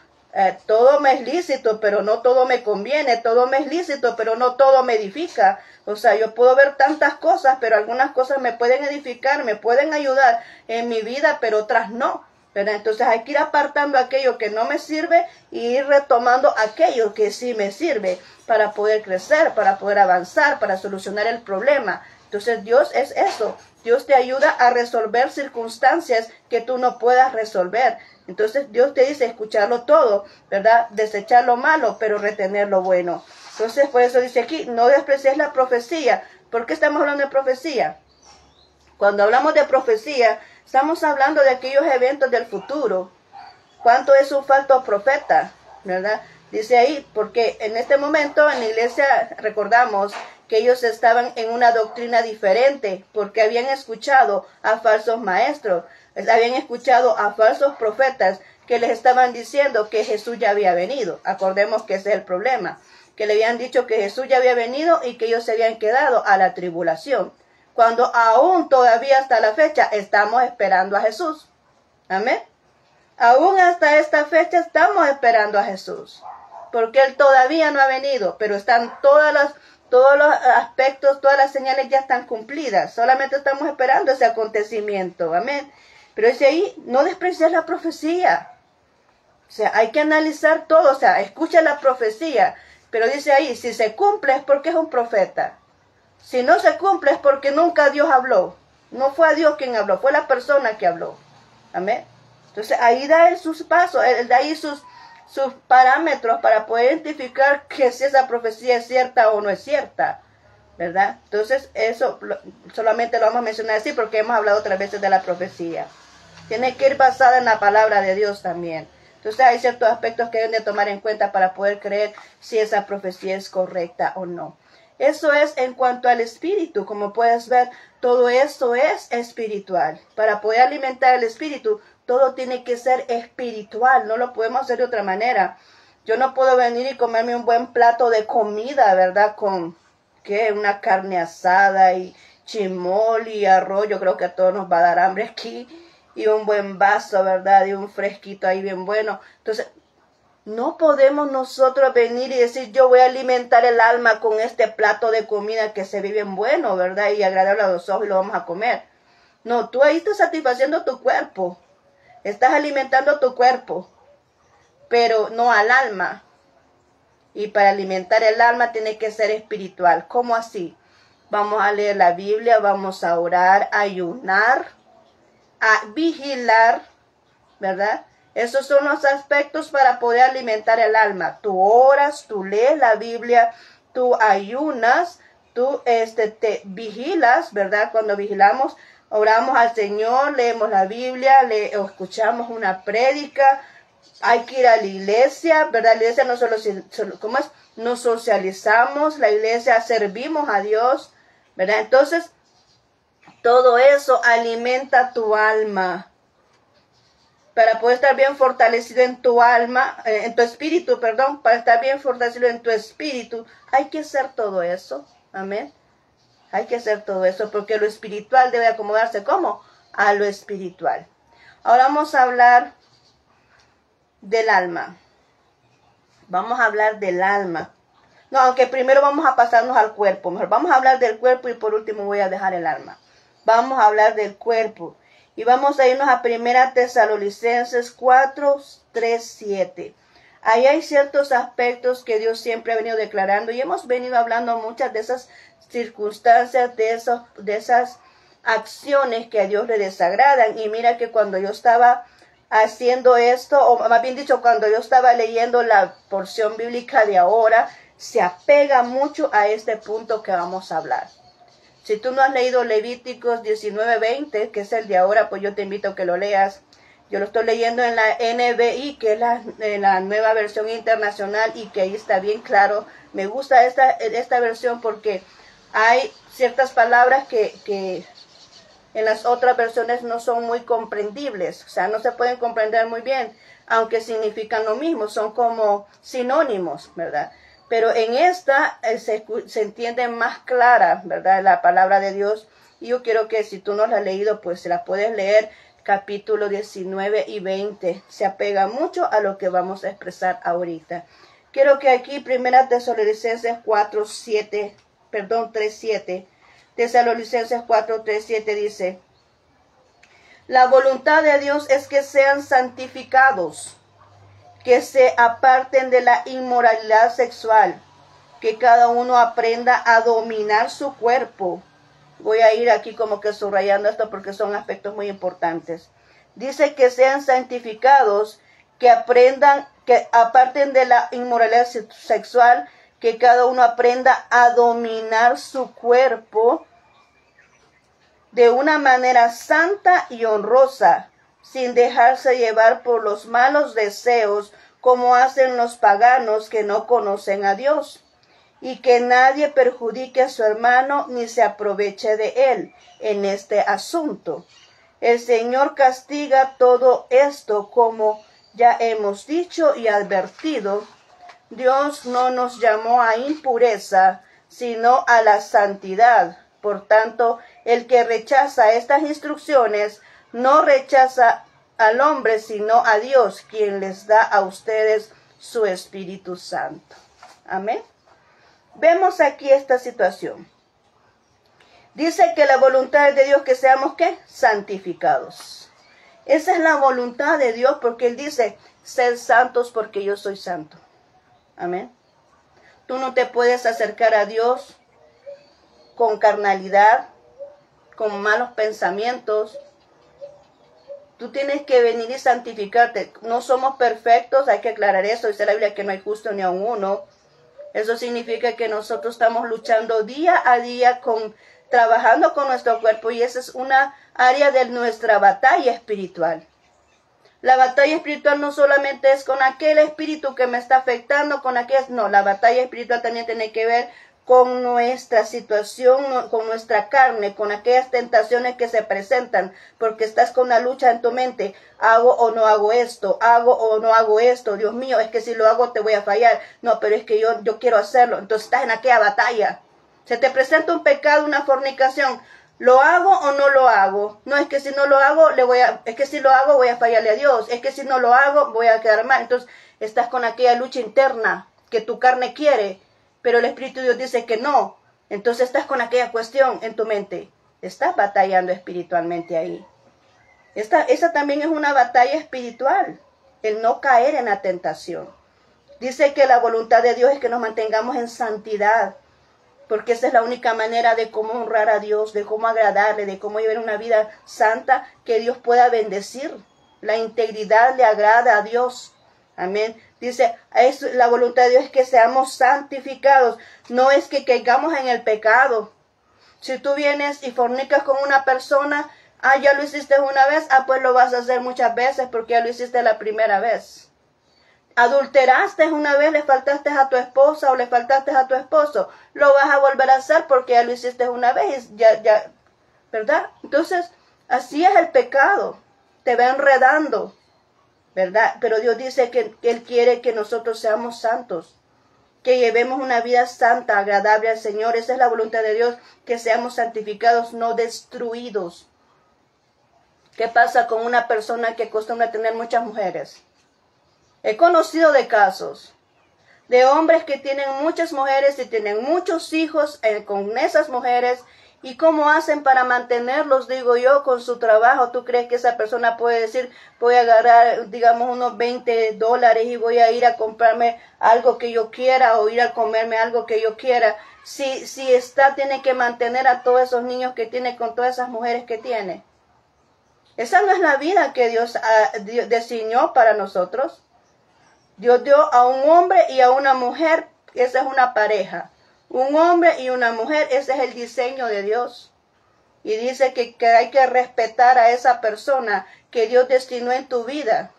Speaker 1: todo me es lícito, pero no todo me conviene, todo me es lícito, pero no todo me edifica. O sea, yo puedo ver tantas cosas, pero algunas cosas me pueden edificar, me pueden ayudar en mi vida, pero otras no. ¿Verdad? Entonces hay que ir apartando aquello que no me sirve y ir retomando aquello que sí me sirve para poder crecer, para poder avanzar, para solucionar el problema. Entonces Dios es eso. Dios te ayuda a resolver circunstancias que tú no puedas resolver. Entonces Dios te dice escucharlo todo, ¿verdad? Desechar lo malo, pero retener lo bueno. Entonces por eso dice aquí, no desprecies la profecía. ¿Por qué estamos hablando de profecía? Cuando hablamos de profecía, estamos hablando de aquellos eventos del futuro. ¿Cuánto es un falso profeta? ¿Verdad? Dice ahí, porque en este momento en la iglesia recordamos que ellos estaban en una doctrina diferente, porque habían escuchado a falsos maestros, habían escuchado a falsos profetas que les estaban diciendo que Jesús ya había venido. Acordemos que ese es el problema, que le habían dicho que Jesús ya había venido y que ellos se habían quedado a la tribulación, cuando aún todavía hasta la fecha estamos esperando a Jesús. Amén. Aún hasta esta fecha estamos esperando a Jesús, porque Él todavía no ha venido, pero están todos los aspectos, todas las señales ya están cumplidas. Solamente estamos esperando ese acontecimiento. Amén. Pero dice ahí, no desprecies la profecía. O sea, hay que analizar todo. O sea, escucha la profecía. Pero dice ahí, si se cumple es porque es un profeta. Si no se cumple es porque nunca Dios habló. No fue a Dios quien habló, fue la persona que habló. Amén. Entonces ahí da Él sus pasos, Él da ahí sus parámetros para poder identificar que si esa profecía es cierta o no es cierta, ¿verdad? Entonces eso solamente lo vamos a mencionar así porque hemos hablado otras veces de la profecía. Tiene que ir basada en la palabra de Dios también. Entonces hay ciertos aspectos que deben de tomar en cuenta para poder creer si esa profecía es correcta o no. Eso es en cuanto al espíritu. Como puedes ver, todo esto es espiritual. Para poder alimentar el espíritu, todo tiene que ser espiritual. No lo podemos hacer de otra manera. Yo no puedo venir y comerme un buen plato de comida, ¿verdad? Con, ¿qué? Una carne asada y chimol y arroz. Yo creo que a todos nos va a dar hambre aquí. Y un buen vaso, ¿verdad? Y un fresquito ahí bien bueno. Entonces, no podemos nosotros venir y decir, yo voy a alimentar el alma con este plato de comida que se ve bien bueno, ¿verdad? Y agradable a los ojos y lo vamos a comer. No, tú ahí estás satisfaciendo tu cuerpo. Estás alimentando tu cuerpo, pero no al alma. Y para alimentar el alma tiene que ser espiritual. ¿Cómo así? Vamos a leer la Biblia, vamos a orar, a ayunar, a vigilar, ¿verdad? Esos son los aspectos para poder alimentar el alma. Tú oras, tú lees la Biblia, tú ayunas, tú te vigilas, ¿verdad? Cuando vigilamos, oramos al Señor, leemos la Biblia, escuchamos una prédica. Hay que ir a la iglesia, ¿verdad? La iglesia no solo, ¿cómo es? Nos socializamos, la iglesia servimos a Dios, ¿verdad? Entonces, todo eso alimenta tu alma. Para poder estar bien fortalecido en tu alma, en tu espíritu, perdón, para estar bien fortalecido en tu espíritu, hay que hacer todo eso. Amén. Hay que hacer todo eso porque lo espiritual debe acomodarse ¿cómo? A lo espiritual. Ahora vamos a hablar del alma. Vamos a hablar del alma. No, aunque primero vamos a pasarnos al cuerpo. Mejor vamos a hablar del cuerpo y por último voy a dejar el alma. Vamos a hablar del cuerpo. Y vamos a irnos a 1 Tesalonicenses 4, 3, 7. Ahí hay ciertos aspectos que Dios siempre ha venido declarando y hemos venido hablando muchas de esas circunstancias, de esas acciones que a Dios le desagradan. Y mira que cuando yo estaba haciendo esto, o más bien dicho, cuando yo estaba leyendo la porción bíblica de ahora, se apega mucho a este punto que vamos a hablar. Si tú no has leído Levíticos 19:20, que es el de ahora, pues yo te invito a que lo leas. Yo lo estoy leyendo en la NBI, que es la nueva versión internacional y que ahí está bien claro. Me gusta esta versión porque hay ciertas palabras que en las otras versiones no son muy comprendibles. O sea, no se pueden comprender muy bien, aunque significan lo mismo, son como sinónimos, ¿verdad? Pero en esta se entiende más clara, ¿verdad? La palabra de Dios. Y yo quiero que si tú no la has leído, pues se la puedes leer. Capítulo 19 y 20. Se apega mucho a lo que vamos a expresar ahorita. Quiero que aquí 1 Tesalonicenses 3, 7. Tesalonicenses 4, 3, 7 dice: la voluntad de Dios es que sean santificados, que se aparten de la inmoralidad sexual, que cada uno aprenda a dominar su cuerpo. Voy a ir aquí como que subrayando esto porque son aspectos muy importantes. Dice que sean santificados, que aparten de la inmoralidad sexual, que cada uno aprenda a dominar su cuerpo de una manera santa y honrosa, sin dejarse llevar por los malos deseos, como hacen los paganos que no conocen a Dios, y que nadie perjudique a su hermano ni se aproveche de él en este asunto. El Señor castiga todo esto, como ya hemos dicho y advertido. Dios no nos llamó a impureza, sino a la santidad. Por tanto, el que rechaza estas instrucciones no rechaza al hombre, sino a Dios, quien les da a ustedes su Espíritu Santo. Amén. Vemos aquí esta situación. Dice que la voluntad es de Dios que seamos, ¿qué? Santificados. Esa es la voluntad de Dios porque Él dice, sed santos porque yo soy santo. Amén. Tú no te puedes acercar a Dios con carnalidad, con malos pensamientos. Tú tienes que venir y santificarte. No somos perfectos, hay que aclarar eso. Dice la Biblia que no hay justo ni aun uno. Eso significa que nosotros estamos luchando día a día trabajando con nuestro cuerpo y esa es una área de nuestra batalla espiritual. La batalla espiritual no solamente es con aquel espíritu que me está afectando, con aquel, no, la batalla espiritual también tiene que ver con nuestra situación, con nuestra carne, con aquellas tentaciones que se presentan, porque estás con una lucha en tu mente, hago o no hago esto, hago o no hago esto, Dios mío, es que si lo hago te voy a fallar, no, pero es que yo quiero hacerlo, entonces estás en aquella batalla, se te presenta un pecado, una fornicación, ¿lo hago o no lo hago? No, es que si no lo hago, es que si lo hago voy a fallarle a Dios, es que si no lo hago voy a quedar mal, entonces estás con aquella lucha interna que tu carne quiere, pero el Espíritu de Dios dice que no. Entonces estás con aquella cuestión en tu mente. Estás batallando espiritualmente ahí. Esa también es una batalla espiritual. El no caer en la tentación. Dice que la voluntad de Dios es que nos mantengamos en santidad. Porque esa es la única manera de cómo honrar a Dios, de cómo agradarle, de cómo llevar una vida santa que Dios pueda bendecir. La integridad le agrada a Dios. Amén. Dice, la voluntad de Dios es que seamos santificados. No es que caigamos en el pecado. Si tú vienes y fornicas con una persona, ya lo hiciste una vez, pues lo vas a hacer muchas veces porque ya lo hiciste la primera vez. Adulteraste una vez, le faltaste a tu esposa o le faltaste a tu esposo, lo vas a volver a hacer porque ya lo hiciste una vez, ¿verdad? Entonces, así es el pecado. Te va enredando. ¿Verdad? Pero Dios dice que Él quiere que nosotros seamos santos, que llevemos una vida santa, agradable al Señor. Esa es la voluntad de Dios, que seamos santificados, no destruidos. ¿Qué pasa con una persona que acostumbra tener muchas mujeres? He conocido de casos de hombres que tienen muchas mujeres y tienen muchos hijos con esas mujeres. ¿Y cómo hacen para mantenerlos, digo yo, con su trabajo? ¿Tú crees que esa persona puede decir, voy a agarrar, digamos, unos $20 y voy a ir a comprarme algo que yo quiera o ir a comerme algo que yo quiera? Si tiene que mantener a todos esos niños que tiene con todas esas mujeres que tiene. Esa no es la vida que Dios diseñó para nosotros. Dios dio a un hombre y a una mujer, esa es una pareja. Un hombre y una mujer, ese es el diseño de Dios. Y dice que hay que respetar a esa persona que Dios destinó en tu vida.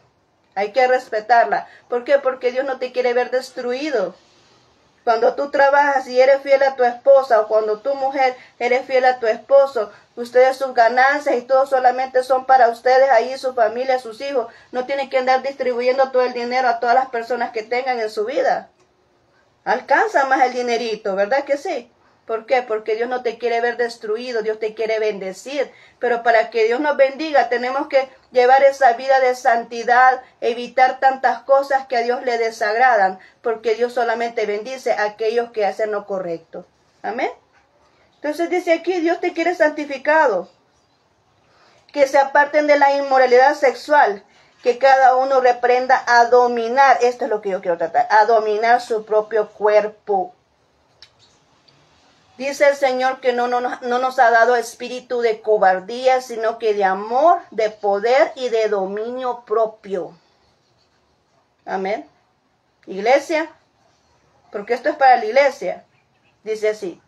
Speaker 1: Hay que respetarla. ¿Por qué? Porque Dios no te quiere ver destruido. Cuando tú trabajas y eres fiel a tu esposa, o cuando tu mujer eres fiel a tu esposo, ustedes sus ganancias y todo solamente son para ustedes, ahí su familia, sus hijos. No tienen que andar distribuyendo todo el dinero a todas las personas que tengan en su vida. Alcanza más el dinerito, ¿verdad que sí? ¿Por qué? Porque Dios no te quiere ver destruido, Dios te quiere bendecir. Pero para que Dios nos bendiga tenemos que llevar esa vida de santidad, evitar tantas cosas que a Dios le desagradan, porque Dios solamente bendice a aquellos que hacen lo correcto. Amén. Entonces dice aquí, Dios te quiere santificado, que se aparten de la inmoralidad sexual, que cada uno reprenda a dominar, esto es lo que yo quiero tratar, a dominar su propio cuerpo. Dice el Señor que no nos ha dado espíritu de cobardía, sino que de amor, de poder y de dominio propio. Amén. Iglesia, porque esto es para la iglesia. Dice así,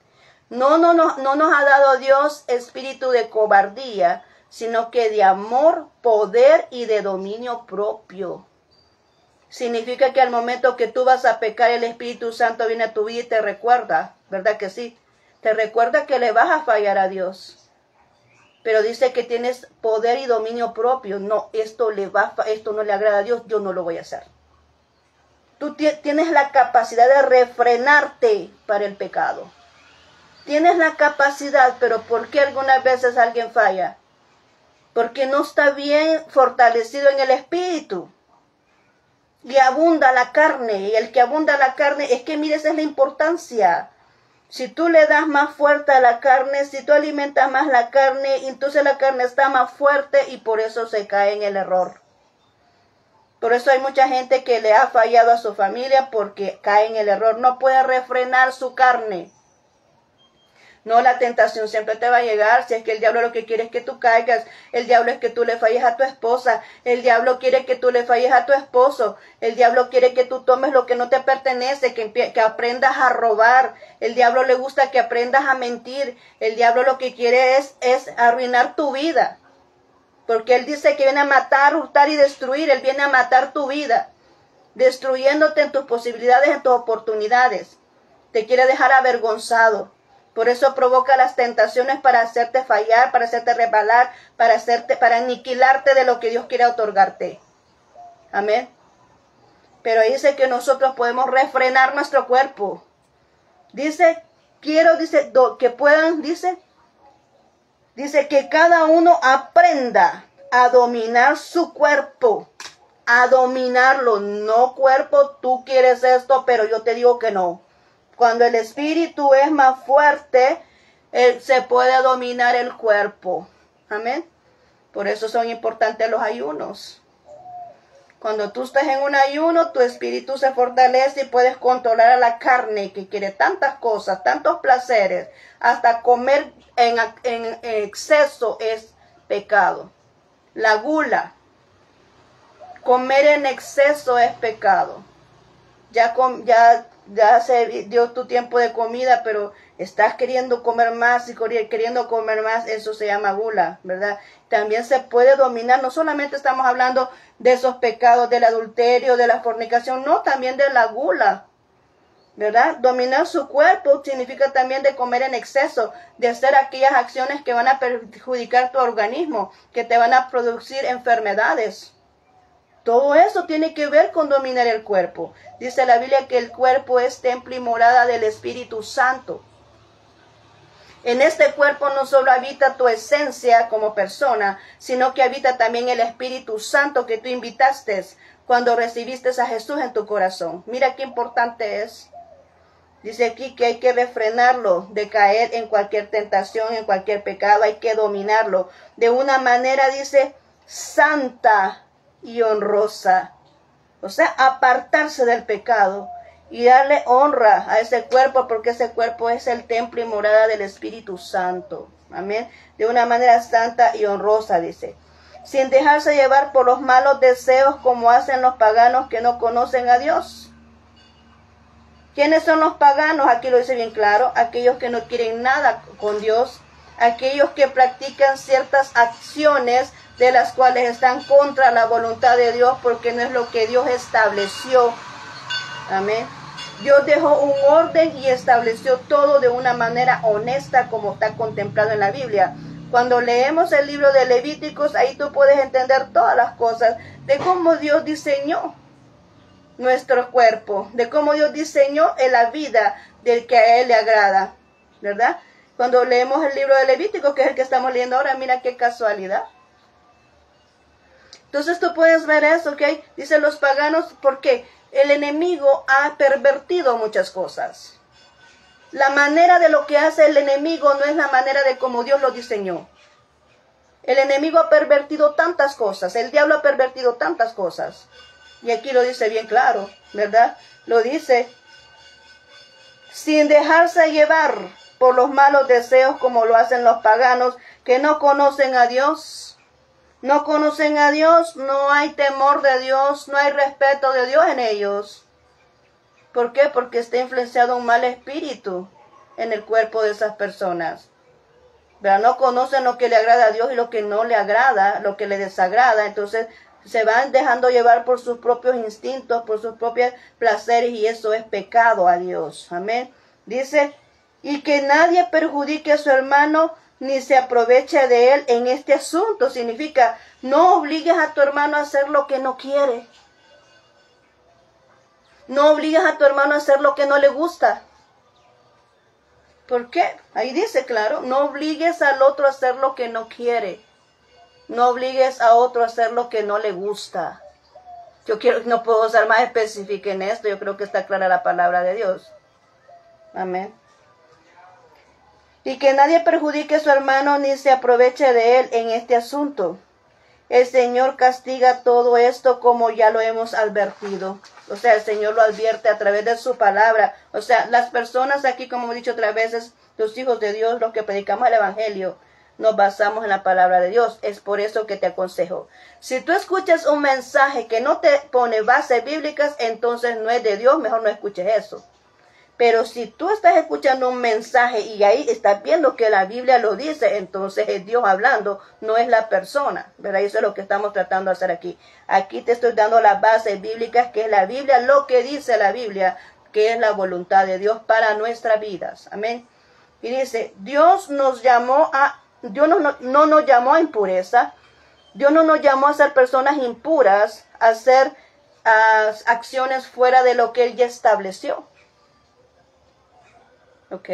Speaker 1: no nos ha dado Dios espíritu de cobardía, sino que de amor, poder y de dominio propio. Significa que al momento que tú vas a pecar, el Espíritu Santo viene a tu vida y te recuerda, ¿verdad que sí? Te recuerda que le vas a fallar a Dios. Pero dice que tienes poder y dominio propio. No, esto no le agrada a Dios, yo no lo voy a hacer. Tú tienes la capacidad de refrenarte para el pecado. Tienes la capacidad, pero ¿por qué algunas veces alguien falla? Porque no está bien fortalecido en el espíritu. Y abunda la carne. Y el que abunda la carne, es que mire, esa es la importancia. Si tú le das más fuerte a la carne, si tú alimentas más la carne, entonces la carne está más fuerte y por eso se cae en el error. Por eso hay mucha gente que le ha fallado a su familia porque cae en el error. No puede refrenar su carne. No, la tentación siempre te va a llegar. Si es que el diablo lo que quiere es que tú caigas. El diablo es que tú le falles a tu esposa. El diablo quiere que tú le falles a tu esposo. El diablo quiere que tú tomes lo que no te pertenece, que aprendas a robar. El diablo le gusta que aprendas a mentir. El diablo lo que quiere es arruinar tu vida. Porque Él dice que viene a matar, hurtar y destruir. Él viene a matar tu vida, destruyéndote en tus posibilidades, en tus oportunidades. Te quiere dejar avergonzado. Por eso provoca las tentaciones para hacerte fallar, para hacerte resbalar, para aniquilarte de lo que Dios quiere otorgarte. Amén. Pero ahí dice que nosotros podemos refrenar nuestro cuerpo. Dice que puedan, dice que cada uno aprenda a dominar su cuerpo, a dominarlo. No, cuerpo, tú quieres esto, pero yo te digo que no. Cuando el espíritu es más fuerte, se puede dominar el cuerpo. Amén. Por eso son importantes los ayunos. Cuando tú estás en un ayuno, tu espíritu se fortalece y puedes controlar a la carne que quiere tantas cosas, tantos placeres. Hasta comer en exceso es pecado. La gula, comer en exceso es pecado. Ya se dio tu tiempo de comida, pero estás queriendo comer más y queriendo comer más, eso se llama gula, ¿verdad? También se puede dominar, no solamente estamos hablando de esos pecados del adulterio, de la fornicación, no, también de la gula, ¿verdad? Dominar su cuerpo significa también de comer en exceso, de hacer aquellas acciones que van a perjudicar tu organismo, que te van a producir enfermedades. Todo eso tiene que ver con dominar el cuerpo. Dice la Biblia que el cuerpo es templo y morada del Espíritu Santo. En este cuerpo no solo habita tu esencia como persona, sino que habita también el Espíritu Santo que tú invitaste cuando recibiste a Jesús en tu corazón. Mira qué importante es. Dice aquí que hay que refrenarlo de caer en cualquier tentación, en cualquier pecado. Hay que dominarlo de una manera, dice, santa y honrosa. O sea, apartarse del pecado y darle honra a ese cuerpo, porque ese cuerpo es el templo y morada del Espíritu Santo. Amén. De una manera santa y honrosa, dice. Sin dejarse llevar por los malos deseos como hacen los paganos que no conocen a Dios. ¿Quiénes son los paganos? Aquí lo dice bien claro. Aquellos que no quieren nada con Dios. Aquellos que practican ciertas acciones de las cuales están contra la voluntad de Dios, porque no es lo que Dios estableció. Amén. Dios dejó un orden y estableció todo de una manera honesta, como está contemplado en la Biblia. Cuando leemos el libro de Levíticos, ahí tú puedes entender todas las cosas de cómo Dios diseñó nuestro cuerpo, de cómo Dios diseñó en la vida del que a Él le agrada, ¿verdad? Cuando leemos el libro de Levíticos, que es el que estamos leyendo ahora, mira qué casualidad. Entonces tú puedes ver eso, ¿ok? Dicen los paganos, porque el enemigo ha pervertido muchas cosas. La manera de lo que hace el enemigo no es la manera de como Dios lo diseñó. El enemigo ha pervertido tantas cosas, el diablo ha pervertido tantas cosas. Y aquí lo dice bien claro, ¿verdad? Lo dice, sin dejarse llevar por los malos deseos como lo hacen los paganos que no conocen a Dios. No conocen a Dios, no hay temor de Dios, no hay respeto de Dios en ellos. ¿Por qué? Porque está influenciado un mal espíritu en el cuerpo de esas personas. Pero no conocen lo que le agrada a Dios y lo que no le agrada, lo que le desagrada. Entonces se van dejando llevar por sus propios instintos, por sus propios placeres, y eso es pecado a Dios. Amén. Dice, y que nadie perjudique a su hermano ni se aproveche de él en este asunto. Significa, no obligues a tu hermano a hacer lo que no quiere. No obligues a tu hermano a hacer lo que no le gusta. ¿Por qué? Ahí dice claro, no obligues al otro a hacer lo que no quiere. No obligues a otro a hacer lo que no le gusta. No puedo ser más específica en esto. Yo creo que está clara la palabra de Dios. Amén. Y que nadie perjudique a su hermano ni se aproveche de él en este asunto. El Señor castiga todo esto como ya lo hemos advertido. O sea, el Señor lo advierte a través de su palabra. O sea, las personas aquí, como he dicho otras veces, los hijos de Dios, los que predicamos el Evangelio, nos basamos en la palabra de Dios. Es por eso que te aconsejo. Si tú escuchas un mensaje que no te pone bases bíblicas, entonces no es de Dios, mejor no escuches eso. Pero si tú estás escuchando un mensaje y ahí estás viendo que la Biblia lo dice, entonces es Dios hablando, no es la persona, ¿verdad? Eso es lo que estamos tratando de hacer aquí. Aquí te estoy dando las bases bíblicas, que es la Biblia, lo que dice la Biblia, que es la voluntad de Dios para nuestras vidas. Amén. Y dice, Dios no nos llamó a impureza. Dios no nos llamó a ser personas impuras, a hacer acciones fuera de lo que Él ya estableció. ¿Ok?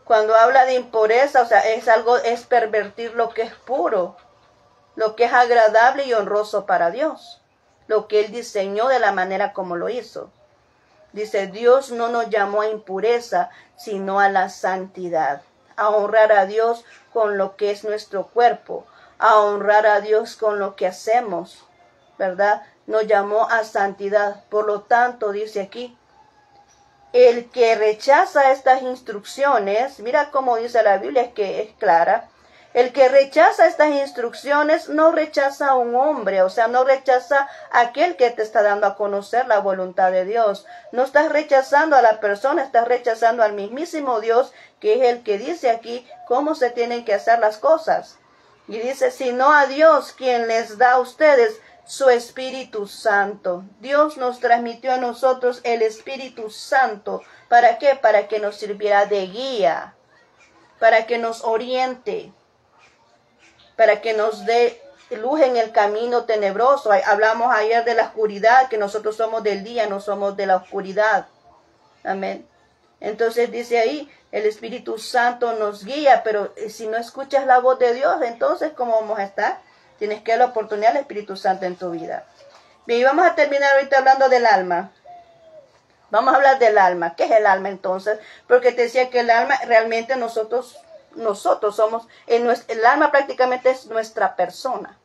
Speaker 1: Cuando habla de impureza, o sea, es pervertir lo que es puro, lo que es agradable y honroso para Dios, lo que Él diseñó de la manera como lo hizo. Dice, Dios no nos llamó a impureza, sino a la santidad, a honrar a Dios con lo que es nuestro cuerpo, a honrar a Dios con lo que hacemos, ¿verdad? Nos llamó a santidad. Por lo tanto, dice aquí, el que rechaza estas instrucciones, mira cómo dice la Biblia, es que es clara. El que rechaza estas instrucciones no rechaza a un hombre, o sea, no rechaza a aquel que te está dando a conocer la voluntad de Dios. No estás rechazando a la persona, estás rechazando al mismísimo Dios, que es el que dice aquí cómo se tienen que hacer las cosas. Y dice, sino a Dios, quien les da a ustedes su Espíritu Santo. Dios nos transmitió a nosotros el Espíritu Santo. ¿Para qué? Para que nos sirviera de guía, para que nos oriente, para que nos dé luz en el camino tenebroso. Hablamos ayer de la oscuridad, que nosotros somos del día, no somos de la oscuridad. Amén. Entonces dice ahí, el Espíritu Santo nos guía, pero si no escuchas la voz de Dios, entonces ¿cómo vamos a estar? Tienes que dar la oportunidad al Espíritu Santo en tu vida. Bien, y vamos a terminar ahorita hablando del alma. Vamos a hablar del alma. ¿Qué es el alma entonces? Porque te decía que el alma realmente nosotros somos, el alma prácticamente es nuestra persona.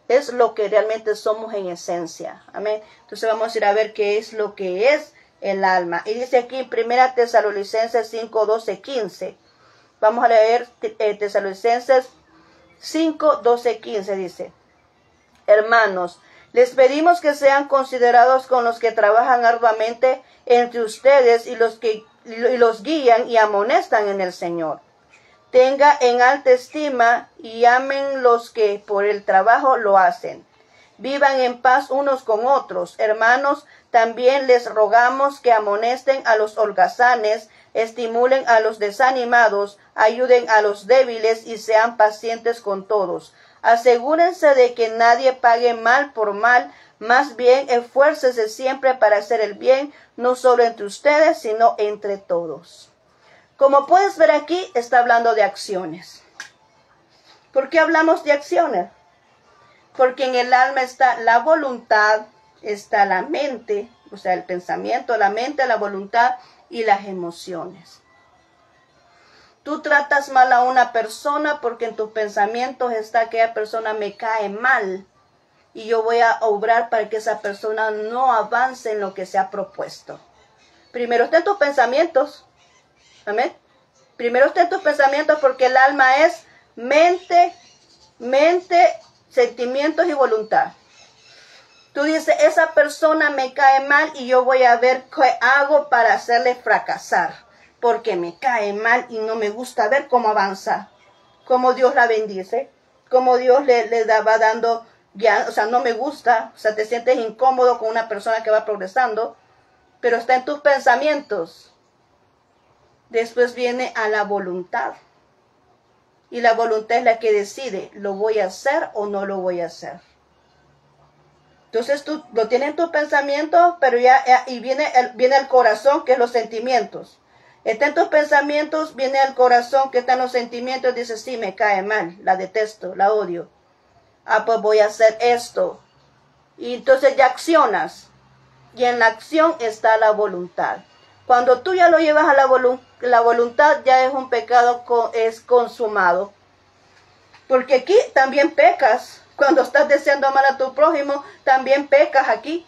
Speaker 1: Es lo que realmente somos en esencia. Amén. Entonces vamos a ir a ver qué es lo que es el alma. Y dice aquí en 1 Tesalonicenses 5, 12, 15. Vamos a leer Tesalonicenses 5, 12, 15 dice, hermanos, les pedimos que sean considerados con los que trabajan arduamente entre ustedes y los guían y amonestan en el Señor. Tenga en alta estima y amen los que por el trabajo lo hacen. Vivan en paz unos con otros. Hermanos, también les rogamos que amonesten a los holgazanes, estimulen a los desanimados, ayuden a los débiles y sean pacientes con todos. Asegúrense de que nadie pague mal por mal, más bien esfuércese siempre para hacer el bien, no solo entre ustedes, sino entre todos. Como puedes ver aquí, está hablando de acciones. ¿Por qué hablamos de acciones? Porque en el alma está la voluntad, está la mente, o sea, el pensamiento, la mente, la voluntad y las emociones. Tú tratas mal a una persona porque en tus pensamientos está que aquella persona me cae mal y yo voy a obrar para que esa persona no avance en lo que se ha propuesto. Primero está en tus pensamientos. Amén. Primero está en tus pensamientos porque el alma es mente, sentimientos y voluntad. Tú dices, esa persona me cae mal y yo voy a ver qué hago para hacerle fracasar. Porque me cae mal y no me gusta ver cómo avanza. Cómo Dios la bendice. Cómo Dios le va dando, ya, o sea, no me gusta. O sea, te sientes incómodo con una persona que va progresando. Pero está en tus pensamientos. Después viene a la voluntad. Y la voluntad es la que decide, ¿lo voy a hacer o no lo voy a hacer? Entonces tú lo tienes en tus pensamientos, pero y viene el corazón, que es los sentimientos. Está en tus pensamientos, viene el corazón, que está en los sentimientos, dice, sí, me cae mal, la detesto, la odio. Ah, pues voy a hacer esto. Y entonces ya accionas. Y en la acción está la voluntad. Cuando tú ya lo llevas a la voluntad, ya es un pecado, es consumado. Porque aquí también pecas. Cuando estás deseando mal a tu prójimo, también pecas aquí,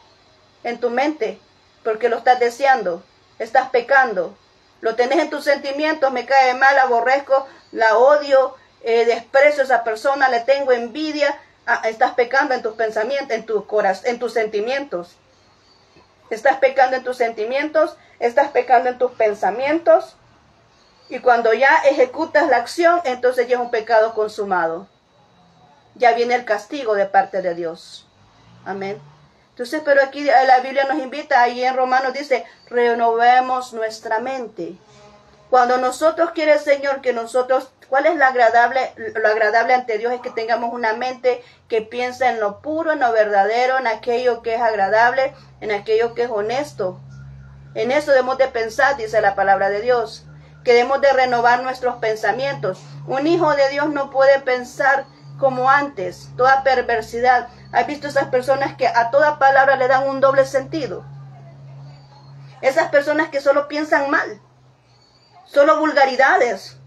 Speaker 1: en tu mente. Porque lo estás deseando, estás pecando. Lo tenés en tus sentimientos, me cae mal, aborrezco, la odio, desprecio a esa persona, le tengo envidia. Estás pecando en tus pensamientos, en tu corazón, en tus sentimientos. Estás pecando en tus sentimientos, estás pecando en tus pensamientos. Y cuando ya ejecutas la acción, entonces ya es un pecado consumado. Ya viene el castigo de parte de Dios. Amén. Entonces, pero aquí la Biblia nos invita, ahí en Romanos dice, renovemos nuestra mente. Cuando nosotros quiere el Señor que nosotros, ¿cuál es lo agradable ante Dios? Es que tengamos una mente que piensa en lo puro, en lo verdadero, en aquello que es agradable, en aquello que es honesto. En eso debemos de pensar, dice la palabra de Dios, que debemos de renovar nuestros pensamientos. Un hijo de Dios no puede pensar como antes, toda perversidad. ¿Has visto esas personas que a toda palabra le dan un doble sentido? Esas personas que solo piensan mal, solo vulgaridades.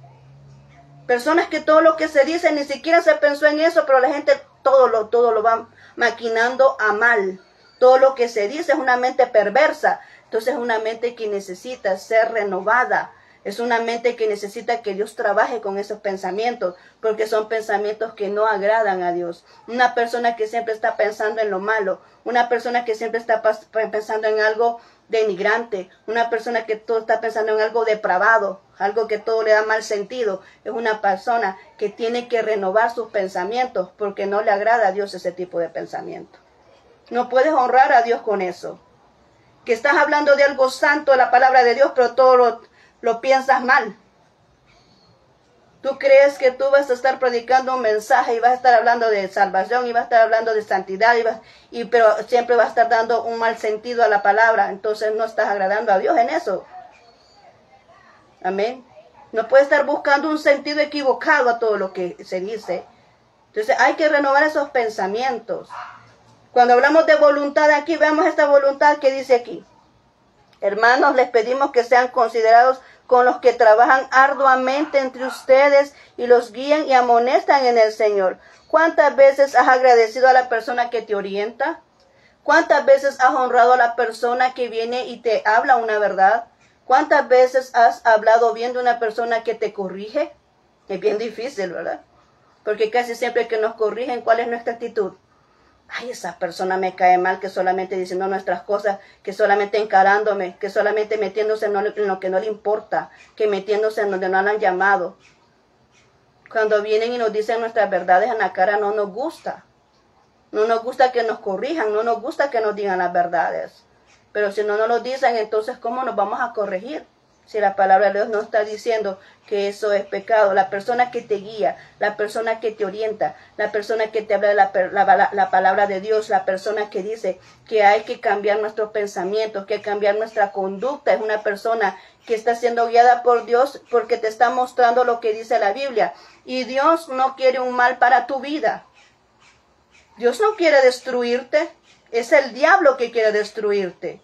Speaker 1: Personas que todo lo que se dice ni siquiera se pensó en eso, pero la gente todo lo va maquinando a mal. Todo lo que se dice es una mente perversa. Entonces es una mente que necesita ser renovada. Es una mente que necesita que Dios trabaje con esos pensamientos, porque son pensamientos que no agradan a Dios. Una persona que siempre está pensando en lo malo, una persona que siempre está pensando en algo denigrante, una persona que todo está pensando en algo depravado, algo que todo le da mal sentido, es una persona que tiene que renovar sus pensamientos, porque no le agrada a Dios ese tipo de pensamiento. No puedes honrar a Dios con eso. Que estás hablando de algo santo, la palabra de Dios, pero todo lo piensas mal. Tú crees que tú vas a estar predicando un mensaje y vas a estar hablando de salvación y vas a estar hablando de santidad, pero siempre vas a estar dando un mal sentido a la palabra. Entonces no estás agradando a Dios en eso. Amén. No puedes estar buscando un sentido equivocado a todo lo que se dice. Entonces hay que renovar esos pensamientos. Cuando hablamos de voluntad aquí, veamos esta voluntad que dice aquí. Hermanos, les pedimos que sean considerados con los que trabajan arduamente entre ustedes y los guían y amonestan en el Señor. ¿Cuántas veces has agradecido a la persona que te orienta? ¿Cuántas veces has honrado a la persona que viene y te habla una verdad? ¿Cuántas veces has hablado bien de una persona que te corrige? Es bien difícil, ¿verdad? Porque casi siempre que nos corrigen, ¿cuál es nuestra actitud? Ay, esa persona me cae mal, que solamente diciendo nuestras cosas, que solamente encarándome, que solamente metiéndose en lo que no le importa, que metiéndose en donde no le han llamado. Cuando vienen y nos dicen nuestras verdades en la cara, no nos gusta. No nos gusta que nos corrijan, no nos gusta que nos digan las verdades. Pero si no nos lo dicen, entonces ¿cómo nos vamos a corregir? Si la palabra de Dios no está diciendo que eso es pecado. La persona que te guía, la persona que te orienta, la persona que te habla de la palabra de Dios, la persona que dice que hay que cambiar nuestros pensamientos, que hay que cambiar nuestra conducta, es una persona que está siendo guiada por Dios porque te está mostrando lo que dice la Biblia. Y Dios no quiere un mal para tu vida. Dios no quiere destruirte, es el diablo que quiere destruirte.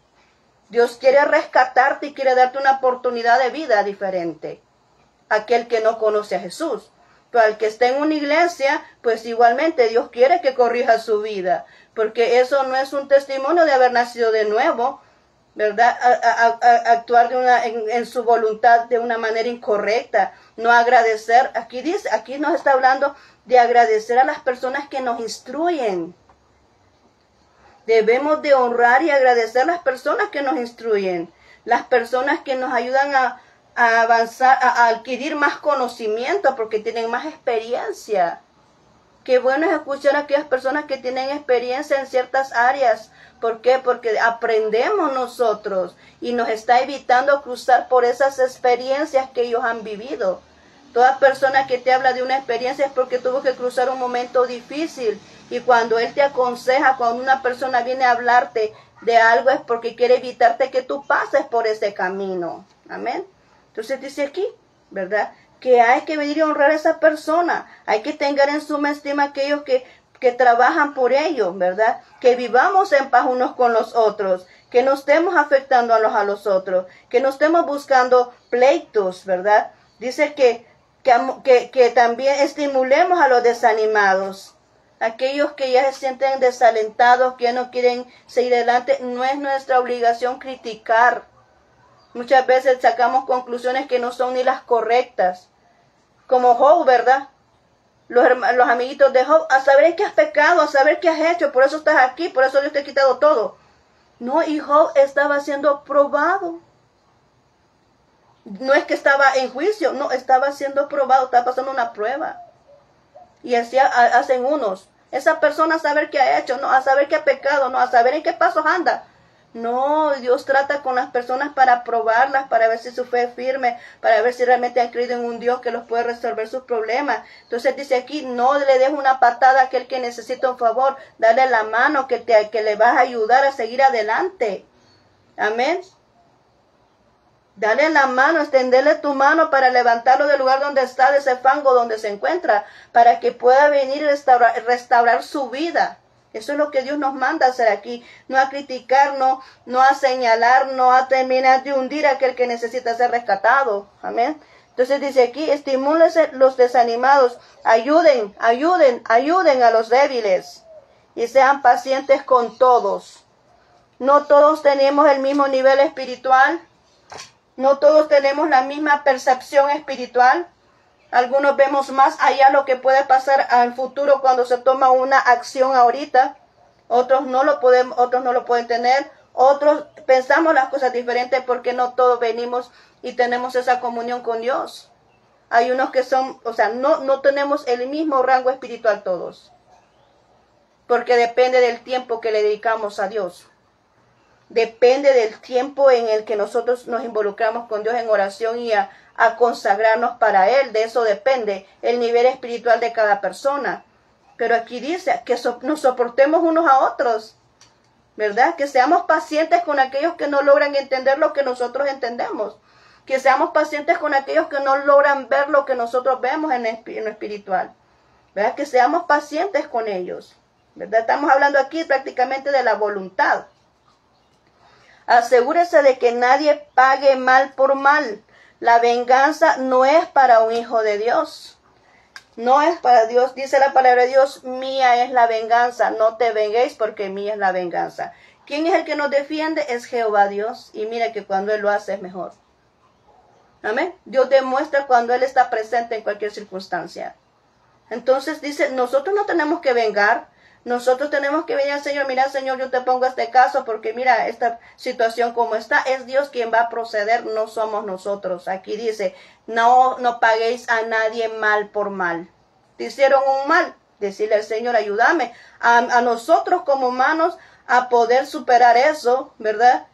Speaker 1: Dios quiere rescatarte y quiere darte una oportunidad de vida diferente. Aquel que no conoce a Jesús. Pero al que está en una iglesia, pues igualmente Dios quiere que corrija su vida. Porque eso no es un testimonio de haber nacido de nuevo, ¿verdad? Actuar en su voluntad de una manera incorrecta. No agradecer. Aquí nos está hablando de agradecer a las personas que nos instruyen. Debemos de honrar y agradecer a las personas que nos instruyen, las personas que nos ayudan a avanzar, a adquirir más conocimiento porque tienen más experiencia. Qué bueno es escuchar a aquellas personas que tienen experiencia en ciertas áreas. ¿Por qué? Porque aprendemos nosotros y nos está evitando cruzar por esas experiencias que ellos han vivido. Toda persona que te habla de una experiencia es porque tuvo que cruzar un momento difícil. Y cuando Él te aconseja, cuando una persona viene a hablarte de algo, es porque quiere evitarte que tú pases por ese camino. Amén. Entonces dice aquí, ¿verdad? Que hay que venir y honrar a esa persona. Hay que tener en suma estima a aquellos que trabajan por ellos, ¿verdad? Que vivamos en paz unos con los otros. Que no estemos afectando a los otros. Que no estemos buscando pleitos, ¿verdad? Dice que también estimulemos a los desanimados. Aquellos que ya se sienten desalentados, que ya no quieren seguir adelante, no es nuestra obligación criticar. Muchas veces sacamos conclusiones que no son ni las correctas. Como Job, ¿verdad? Los amiguitos de Job, a saber qué has pecado, a saber qué has hecho, por eso estás aquí, por eso Dios te ha quitado todo. No, y Job estaba siendo probado. No es que estaba en juicio, no, estaba siendo probado, estaba pasando una prueba. Y así hacen unos. Esa persona a saber qué ha hecho, no, a saber qué ha pecado, no, a saber en qué pasos anda. No, Dios trata con las personas para probarlas, para ver si su fe es firme, para ver si realmente han creído en un Dios que los puede resolver sus problemas. Entonces dice aquí, no le des una patada a aquel que necesita un favor, dale la mano que le vas a ayudar a seguir adelante. Amén. Dale la mano, extenderle tu mano para levantarlo del lugar donde está, de ese fango donde se encuentra, para que pueda venir y restaurar su vida. Eso es lo que Dios nos manda hacer aquí, no a criticar, no a señalar, no a terminar de hundir a aquel que necesita ser rescatado. Amén. Entonces dice aquí, estimúlense los desanimados, ayuden a los débiles y sean pacientes con todos. No todos tenemos el mismo nivel espiritual, no todos tenemos la misma percepción espiritual. Algunos vemos más allá lo que puede pasar al futuro cuando se toma una acción ahorita. Otros no lo pueden tener. Otros pensamos las cosas diferentes porque no todos venimos y tenemos esa comunión con Dios. Hay unos que son, no tenemos el mismo rango espiritual todos. Porque depende del tiempo que le dedicamos a Dios. Depende del tiempo en el que nosotros nos involucramos con Dios en oración y a consagrarnos para Él. De eso depende el nivel espiritual de cada persona. Pero aquí dice que nos soportemos unos a otros, ¿verdad? Que seamos pacientes con aquellos que no logran entender lo que nosotros entendemos. Que seamos pacientes con aquellos que no logran ver lo que nosotros vemos en lo espiritual, ¿verdad? Que seamos pacientes con ellos, ¿verdad? Estamos hablando aquí prácticamente de la voluntad. Asegúrese de que nadie pague mal por mal. La venganza no es para un hijo de Dios. No es para Dios. Dice la palabra de Dios, mía es la venganza. No te venguéis porque mía es la venganza. ¿Quién es el que nos defiende? Es Jehová Dios. Y mira que cuando Él lo hace es mejor. Amén. Dios demuestra cuando Él está presente en cualquier circunstancia. Entonces dice, nosotros no tenemos que vengar. Nosotros tenemos que venir al Señor, mira Señor, yo te pongo este caso porque mira esta situación como está, es Dios quien va a proceder, no somos nosotros. Aquí dice, no paguéis a nadie mal por mal. Te hicieron un mal, decirle al Señor, ayúdame a nosotros como humanos a poder superar eso, ¿verdad?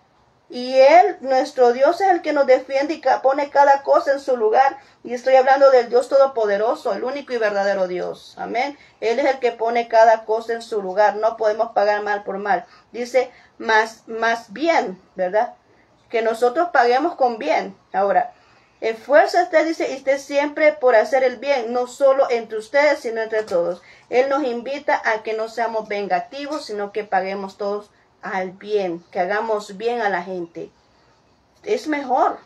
Speaker 1: Y Él, nuestro Dios, es el que nos defiende y pone cada cosa en su lugar. Y estoy hablando del Dios Todopoderoso, el único y verdadero Dios. Amén. Él es el que pone cada cosa en su lugar. No podemos pagar mal por mal. Dice, más bien, ¿verdad? Que nosotros paguemos con bien. Ahora, esfuérzate, dice, y esté siempre por hacer el bien, no solo entre ustedes, sino entre todos. Él nos invita a que no seamos vengativos, sino que paguemos todos al bien, que hagamos bien a la gente. Es mejor.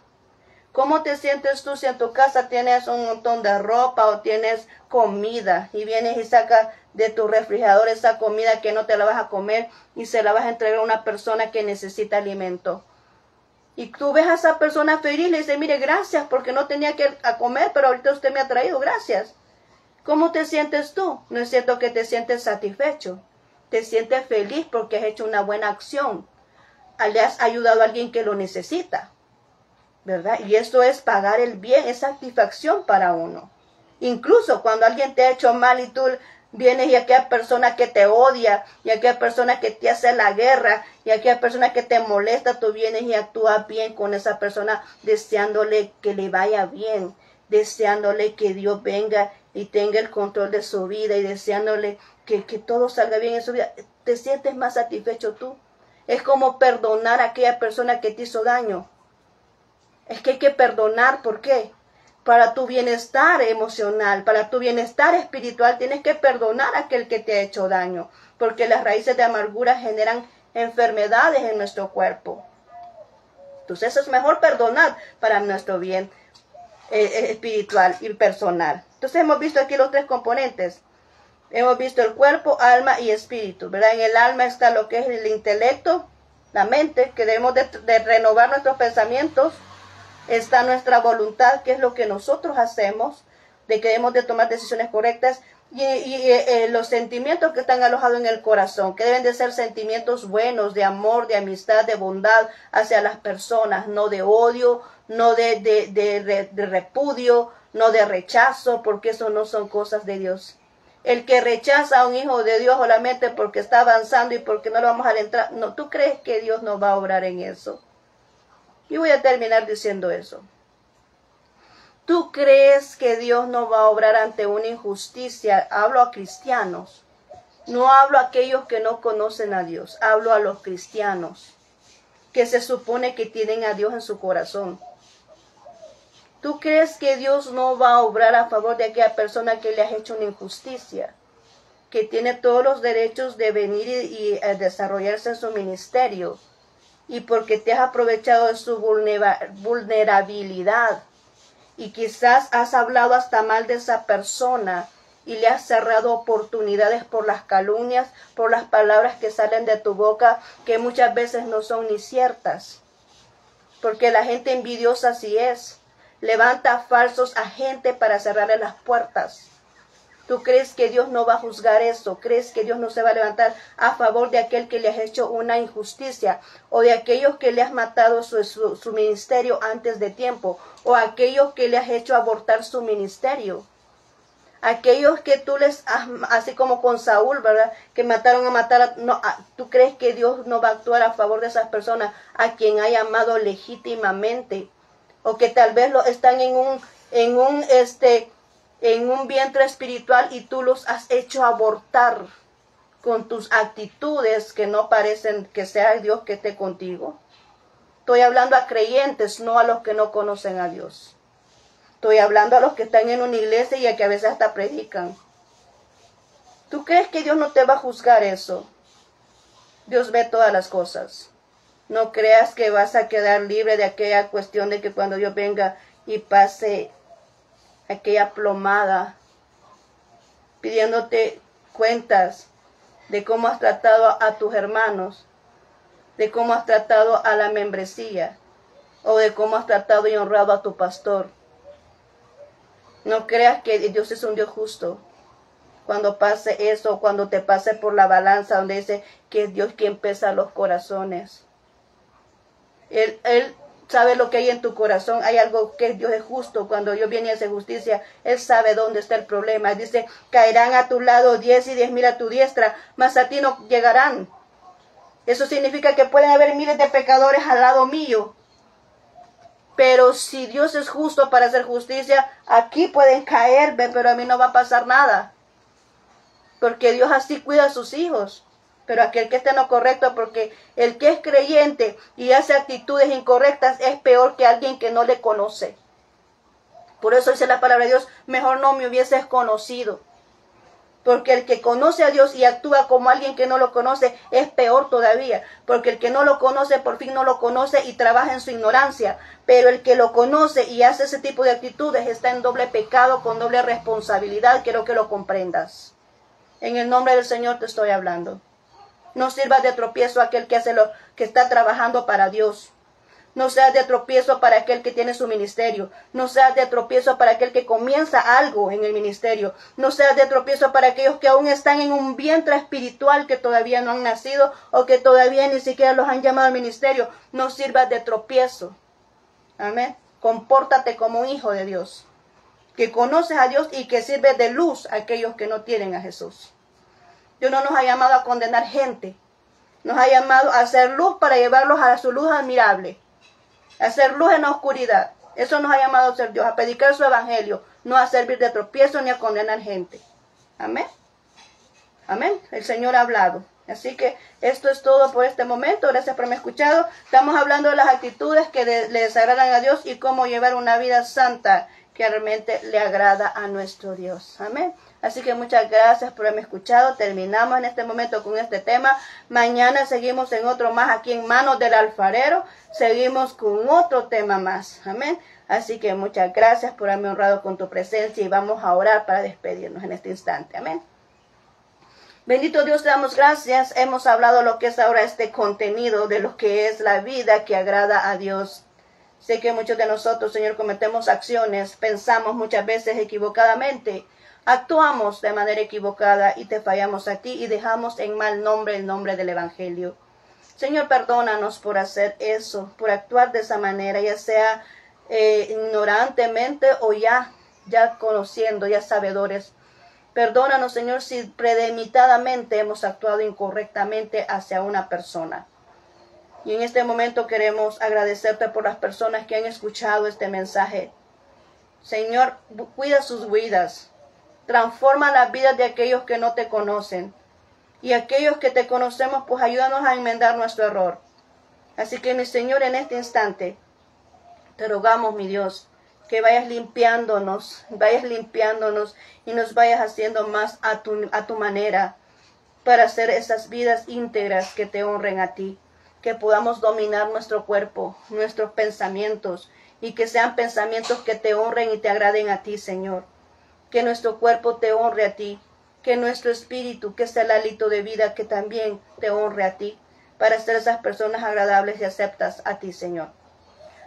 Speaker 1: ¿Cómo te sientes tú si en tu casa tienes un montón de ropa o tienes comida y vienes y sacas de tu refrigerador esa comida que no te la vas a comer y se la vas a entregar a una persona que necesita alimento? Y tú ves a esa persona feliz y le dices, mire, gracias porque no tenía que comer, pero ahorita usted me ha traído, gracias. ¿Cómo te sientes tú? ¿No es cierto que te sientes satisfecho? Te sientes feliz porque has hecho una buena acción. Le has ayudado a alguien que lo necesita, ¿verdad? Y esto es pagar el bien, es satisfacción para uno. Incluso cuando alguien te ha hecho mal y tú vienes y aquella persona que te odia, y aquella persona que te hace la guerra, y aquella persona que te molesta, tú vienes y actúas bien con esa persona, deseándole que le vaya bien, deseándole que Dios venga y tenga el control de su vida y deseándole que todo salga bien en su vida. Te sientes más satisfecho tú. Es como perdonar a aquella persona que te hizo daño. Es que hay que perdonar, ¿por qué? Para tu bienestar emocional, para tu bienestar espiritual, tienes que perdonar a aquel que te ha hecho daño, porque las raíces de amargura generan enfermedades en nuestro cuerpo. Entonces eso es mejor perdonar para nuestro bien espiritual y personal. Entonces hemos visto aquí los tres componentes. Hemos visto el cuerpo, alma y espíritu, ¿verdad? En el alma está lo que es el intelecto, la mente, que debemos de renovar nuestros pensamientos. Está nuestra voluntad, que es lo que nosotros hacemos, de que debemos de tomar decisiones correctas. los sentimientos que están alojados en el corazón, que deben de ser sentimientos buenos, de amor, de amistad, de bondad hacia las personas, no de odio, no de repudio, no de rechazo, porque eso no son cosas de Dios. El que rechaza a un hijo de Dios solamente porque está avanzando y porque no lo vamos a entrar, no, ¿tú crees que Dios no va a obrar en eso? Y voy a terminar diciendo eso. ¿Tú crees que Dios no va a obrar ante una injusticia? Hablo a cristianos. No hablo a aquellos que no conocen a Dios. Hablo a los cristianos que se supone que tienen a Dios en su corazón. ¿Tú crees que Dios no va a obrar a favor de aquella persona que le has hecho una injusticia? Que tiene todos los derechos de venir y desarrollarse en su ministerio. Y porque te has aprovechado de su vulnerabilidad. Y quizás has hablado hasta mal de esa persona y le has cerrado oportunidades por las calumnias, por las palabras que salen de tu boca, que muchas veces no son ni ciertas. Porque la gente envidiosa así es. Levanta falsos agentes para cerrarle las puertas. ¿Tú crees que Dios no va a juzgar eso? ¿Crees que Dios no se va a levantar a favor de aquel que le has hecho una injusticia? ¿O de aquellos que le has matado su ministerio antes de tiempo? ¿O aquellos que le has hecho abortar su ministerio? Aquellos que tú les has, así como con Saúl, ¿verdad? Que mataron a matar. ¿Tú crees que Dios no va a actuar a favor de esas personas a quien haya amado legítimamente? O que tal vez están en un vientre espiritual y tú los has hecho abortar con tus actitudes que no parecen que sea Dios que esté contigo. Estoy hablando a creyentes, no a los que no conocen a Dios. Estoy hablando a los que están en una iglesia y a que a veces hasta predican. ¿Tú crees que Dios no te va a juzgar eso? Dios ve todas las cosas. No creas que vas a quedar libre de aquella cuestión de que cuando Dios venga y pase aquella plomada pidiéndote cuentas de cómo has tratado a tus hermanos, de cómo has tratado a la membresía o de cómo has tratado y honrado a tu pastor. No creas que Dios es un Dios justo. Cuando pase eso, cuando te pase por la balanza donde dice que es Dios quien pesa los corazones. Él sabe lo que hay en tu corazón. Hay algo que Dios es justo. Cuando Dios viene y hace justicia, Él sabe dónde está el problema. Él dice, caerán a tu lado 10 y 10,000 a tu diestra, mas a ti no llegarán. Eso significa que pueden haber miles de pecadores al lado mío. Pero si Dios es justo para hacer justicia, aquí pueden caer, pero a mí no va a pasar nada. Porque Dios así cuida a sus hijos. Pero aquel que esté en lo correcto, porque el que es creyente y hace actitudes incorrectas es peor que alguien que no le conoce. Por eso dice la palabra de Dios, mejor no me hubieses conocido. Porque el que conoce a Dios y actúa como alguien que no lo conoce es peor todavía. Porque el que no lo conoce por fin no lo conoce y trabaja en su ignorancia. Pero el que lo conoce y hace ese tipo de actitudes está en doble pecado, con doble responsabilidad. Quiero que lo comprendas. En el nombre del Señor te estoy hablando. No sirvas de tropiezo a aquel que hace lo que está trabajando para Dios. No seas de tropiezo para aquel que tiene su ministerio. No seas de tropiezo para aquel que comienza algo en el ministerio. No seas de tropiezo para aquellos que aún están en un vientre espiritual que todavía no han nacido o que todavía ni siquiera los han llamado al ministerio. No sirvas de tropiezo. Amén. Compórtate como un hijo de Dios, que conoces a Dios y que sirve de luz a aquellos que no tienen a Jesús. Dios no nos ha llamado a condenar gente. Nos ha llamado a hacer luz para llevarlos a su luz admirable. A hacer luz en la oscuridad. Eso nos ha llamado a hacer Dios, a predicar su evangelio. No a servir de tropiezo ni a condenar gente. Amén. Amén. El Señor ha hablado. Así que esto es todo por este momento. Gracias por haberme escuchado. Estamos hablando de las actitudes que le desagradan a Dios y cómo llevar una vida santa que realmente le agrada a nuestro Dios. Amén. Así que muchas gracias por haberme escuchado. Terminamos en este momento con este tema. Mañana seguimos en otro más aquí en Manos del Alfarero. Seguimos con otro tema más. Amén. Así que muchas gracias por haberme honrado con tu presencia y vamos a orar para despedirnos en este instante. Amén. Bendito Dios, te damos gracias. Hemos hablado lo que es ahora este contenido de lo que es la vida que agrada a Dios. Sé que muchos de nosotros, Señor, cometemos acciones, pensamos muchas veces equivocadamente. actuamos de manera equivocada y te fallamos a ti y dejamos en mal nombre el nombre del Evangelio. Señor, perdónanos por hacer eso, por actuar de esa manera, ya sea ignorantemente o ya conociendo, ya sabedores. Perdónanos, Señor, si premeditadamente hemos actuado incorrectamente hacia una persona. Y en este momento queremos agradecerte por las personas que han escuchado este mensaje. Señor, cuida sus vidas. Transforma las vidas de aquellos que no te conocen. Y aquellos que te conocemos, pues ayúdanos a enmendar nuestro error. Así que, mi Señor, en este instante, te rogamos, mi Dios, que vayas limpiándonos y nos vayas haciendo más a tu manera para hacer esas vidas íntegras que te honren a ti. Que podamos dominar nuestro cuerpo, nuestros pensamientos, y que sean pensamientos que te honren y te agraden a ti, Señor. Que nuestro cuerpo te honre a ti, que nuestro espíritu, que sea el hálito de vida, que también te honre a ti, para ser esas personas agradables y aceptas a ti, Señor.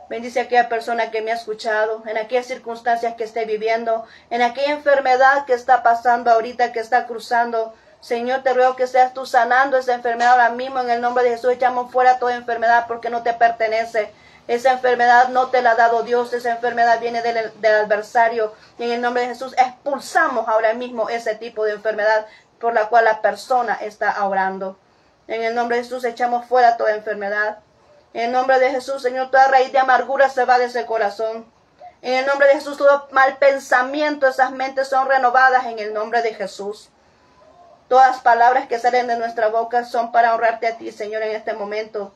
Speaker 1: Bendice a aquella persona que me ha escuchado, en aquellas circunstancias que esté viviendo, en aquella enfermedad que está pasando ahorita, que está cruzando. Señor, te ruego que seas tú sanando esa enfermedad ahora mismo. En el nombre de Jesús echamos fuera toda enfermedad porque no te pertenece. Esa enfermedad no te la ha dado Dios, esa enfermedad viene del adversario. Y en el nombre de Jesús expulsamos ahora mismo ese tipo de enfermedad por la cual la persona está orando. En el nombre de Jesús echamos fuera toda enfermedad. En el nombre de Jesús, Señor, toda raíz de amargura se va de ese corazón. En el nombre de Jesús, todo mal pensamiento, esas mentes son renovadas en el nombre de Jesús. Todas palabras que salen de nuestra boca son para honrarte a ti, Señor, en este momento.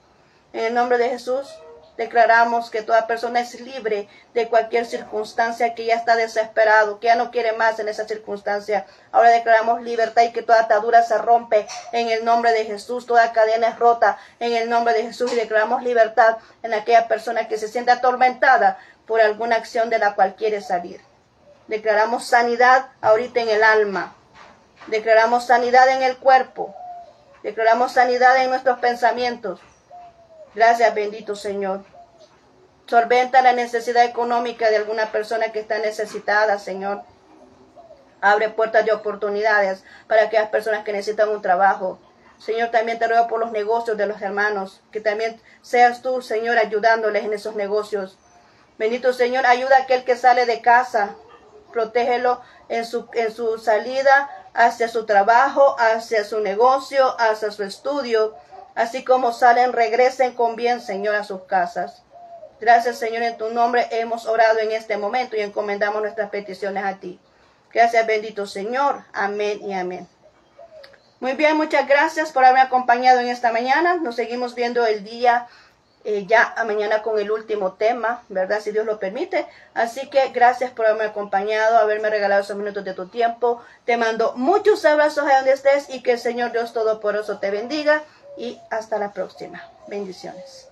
Speaker 1: En el nombre de Jesús, declaramos que toda persona es libre de cualquier circunstancia, que ya está desesperado, que ya no quiere más en esa circunstancia. Ahora declaramos libertad y que toda atadura se rompe en el nombre de Jesús. Toda cadena es rota en el nombre de Jesús y declaramos libertad en aquella persona que se siente atormentada por alguna acción de la cual quiere salir. Declaramos sanidad ahorita en el alma. Declaramos sanidad en el cuerpo. Declaramos sanidad en nuestros pensamientos. Gracias, bendito Señor. Solventa la necesidad económica de alguna persona que está necesitada, Señor. Abre puertas de oportunidades para aquellas personas que necesitan un trabajo. Señor, también te ruego por los negocios de los hermanos, que también seas tú, Señor, ayudándoles en esos negocios. Bendito Señor, ayuda a aquel que sale de casa. Protégelo en su salida hacia su trabajo, hacia su negocio, hacia su estudio. Así como salen, regresen con bien, Señor, a sus casas. Gracias, Señor, en tu nombre hemos orado en este momento y encomendamos nuestras peticiones a ti. Gracias, bendito Señor. Amén y amén. Muy bien, muchas gracias por haberme acompañado en esta mañana. Nos seguimos viendo el día ya mañana con el último tema, ¿verdad? Si Dios lo permite. Así que gracias por haberme acompañado, haberme regalado esos minutos de tu tiempo. Te mando muchos abrazos a donde estés y que el Señor Dios Todopoderoso te bendiga. Y hasta la próxima. Bendiciones.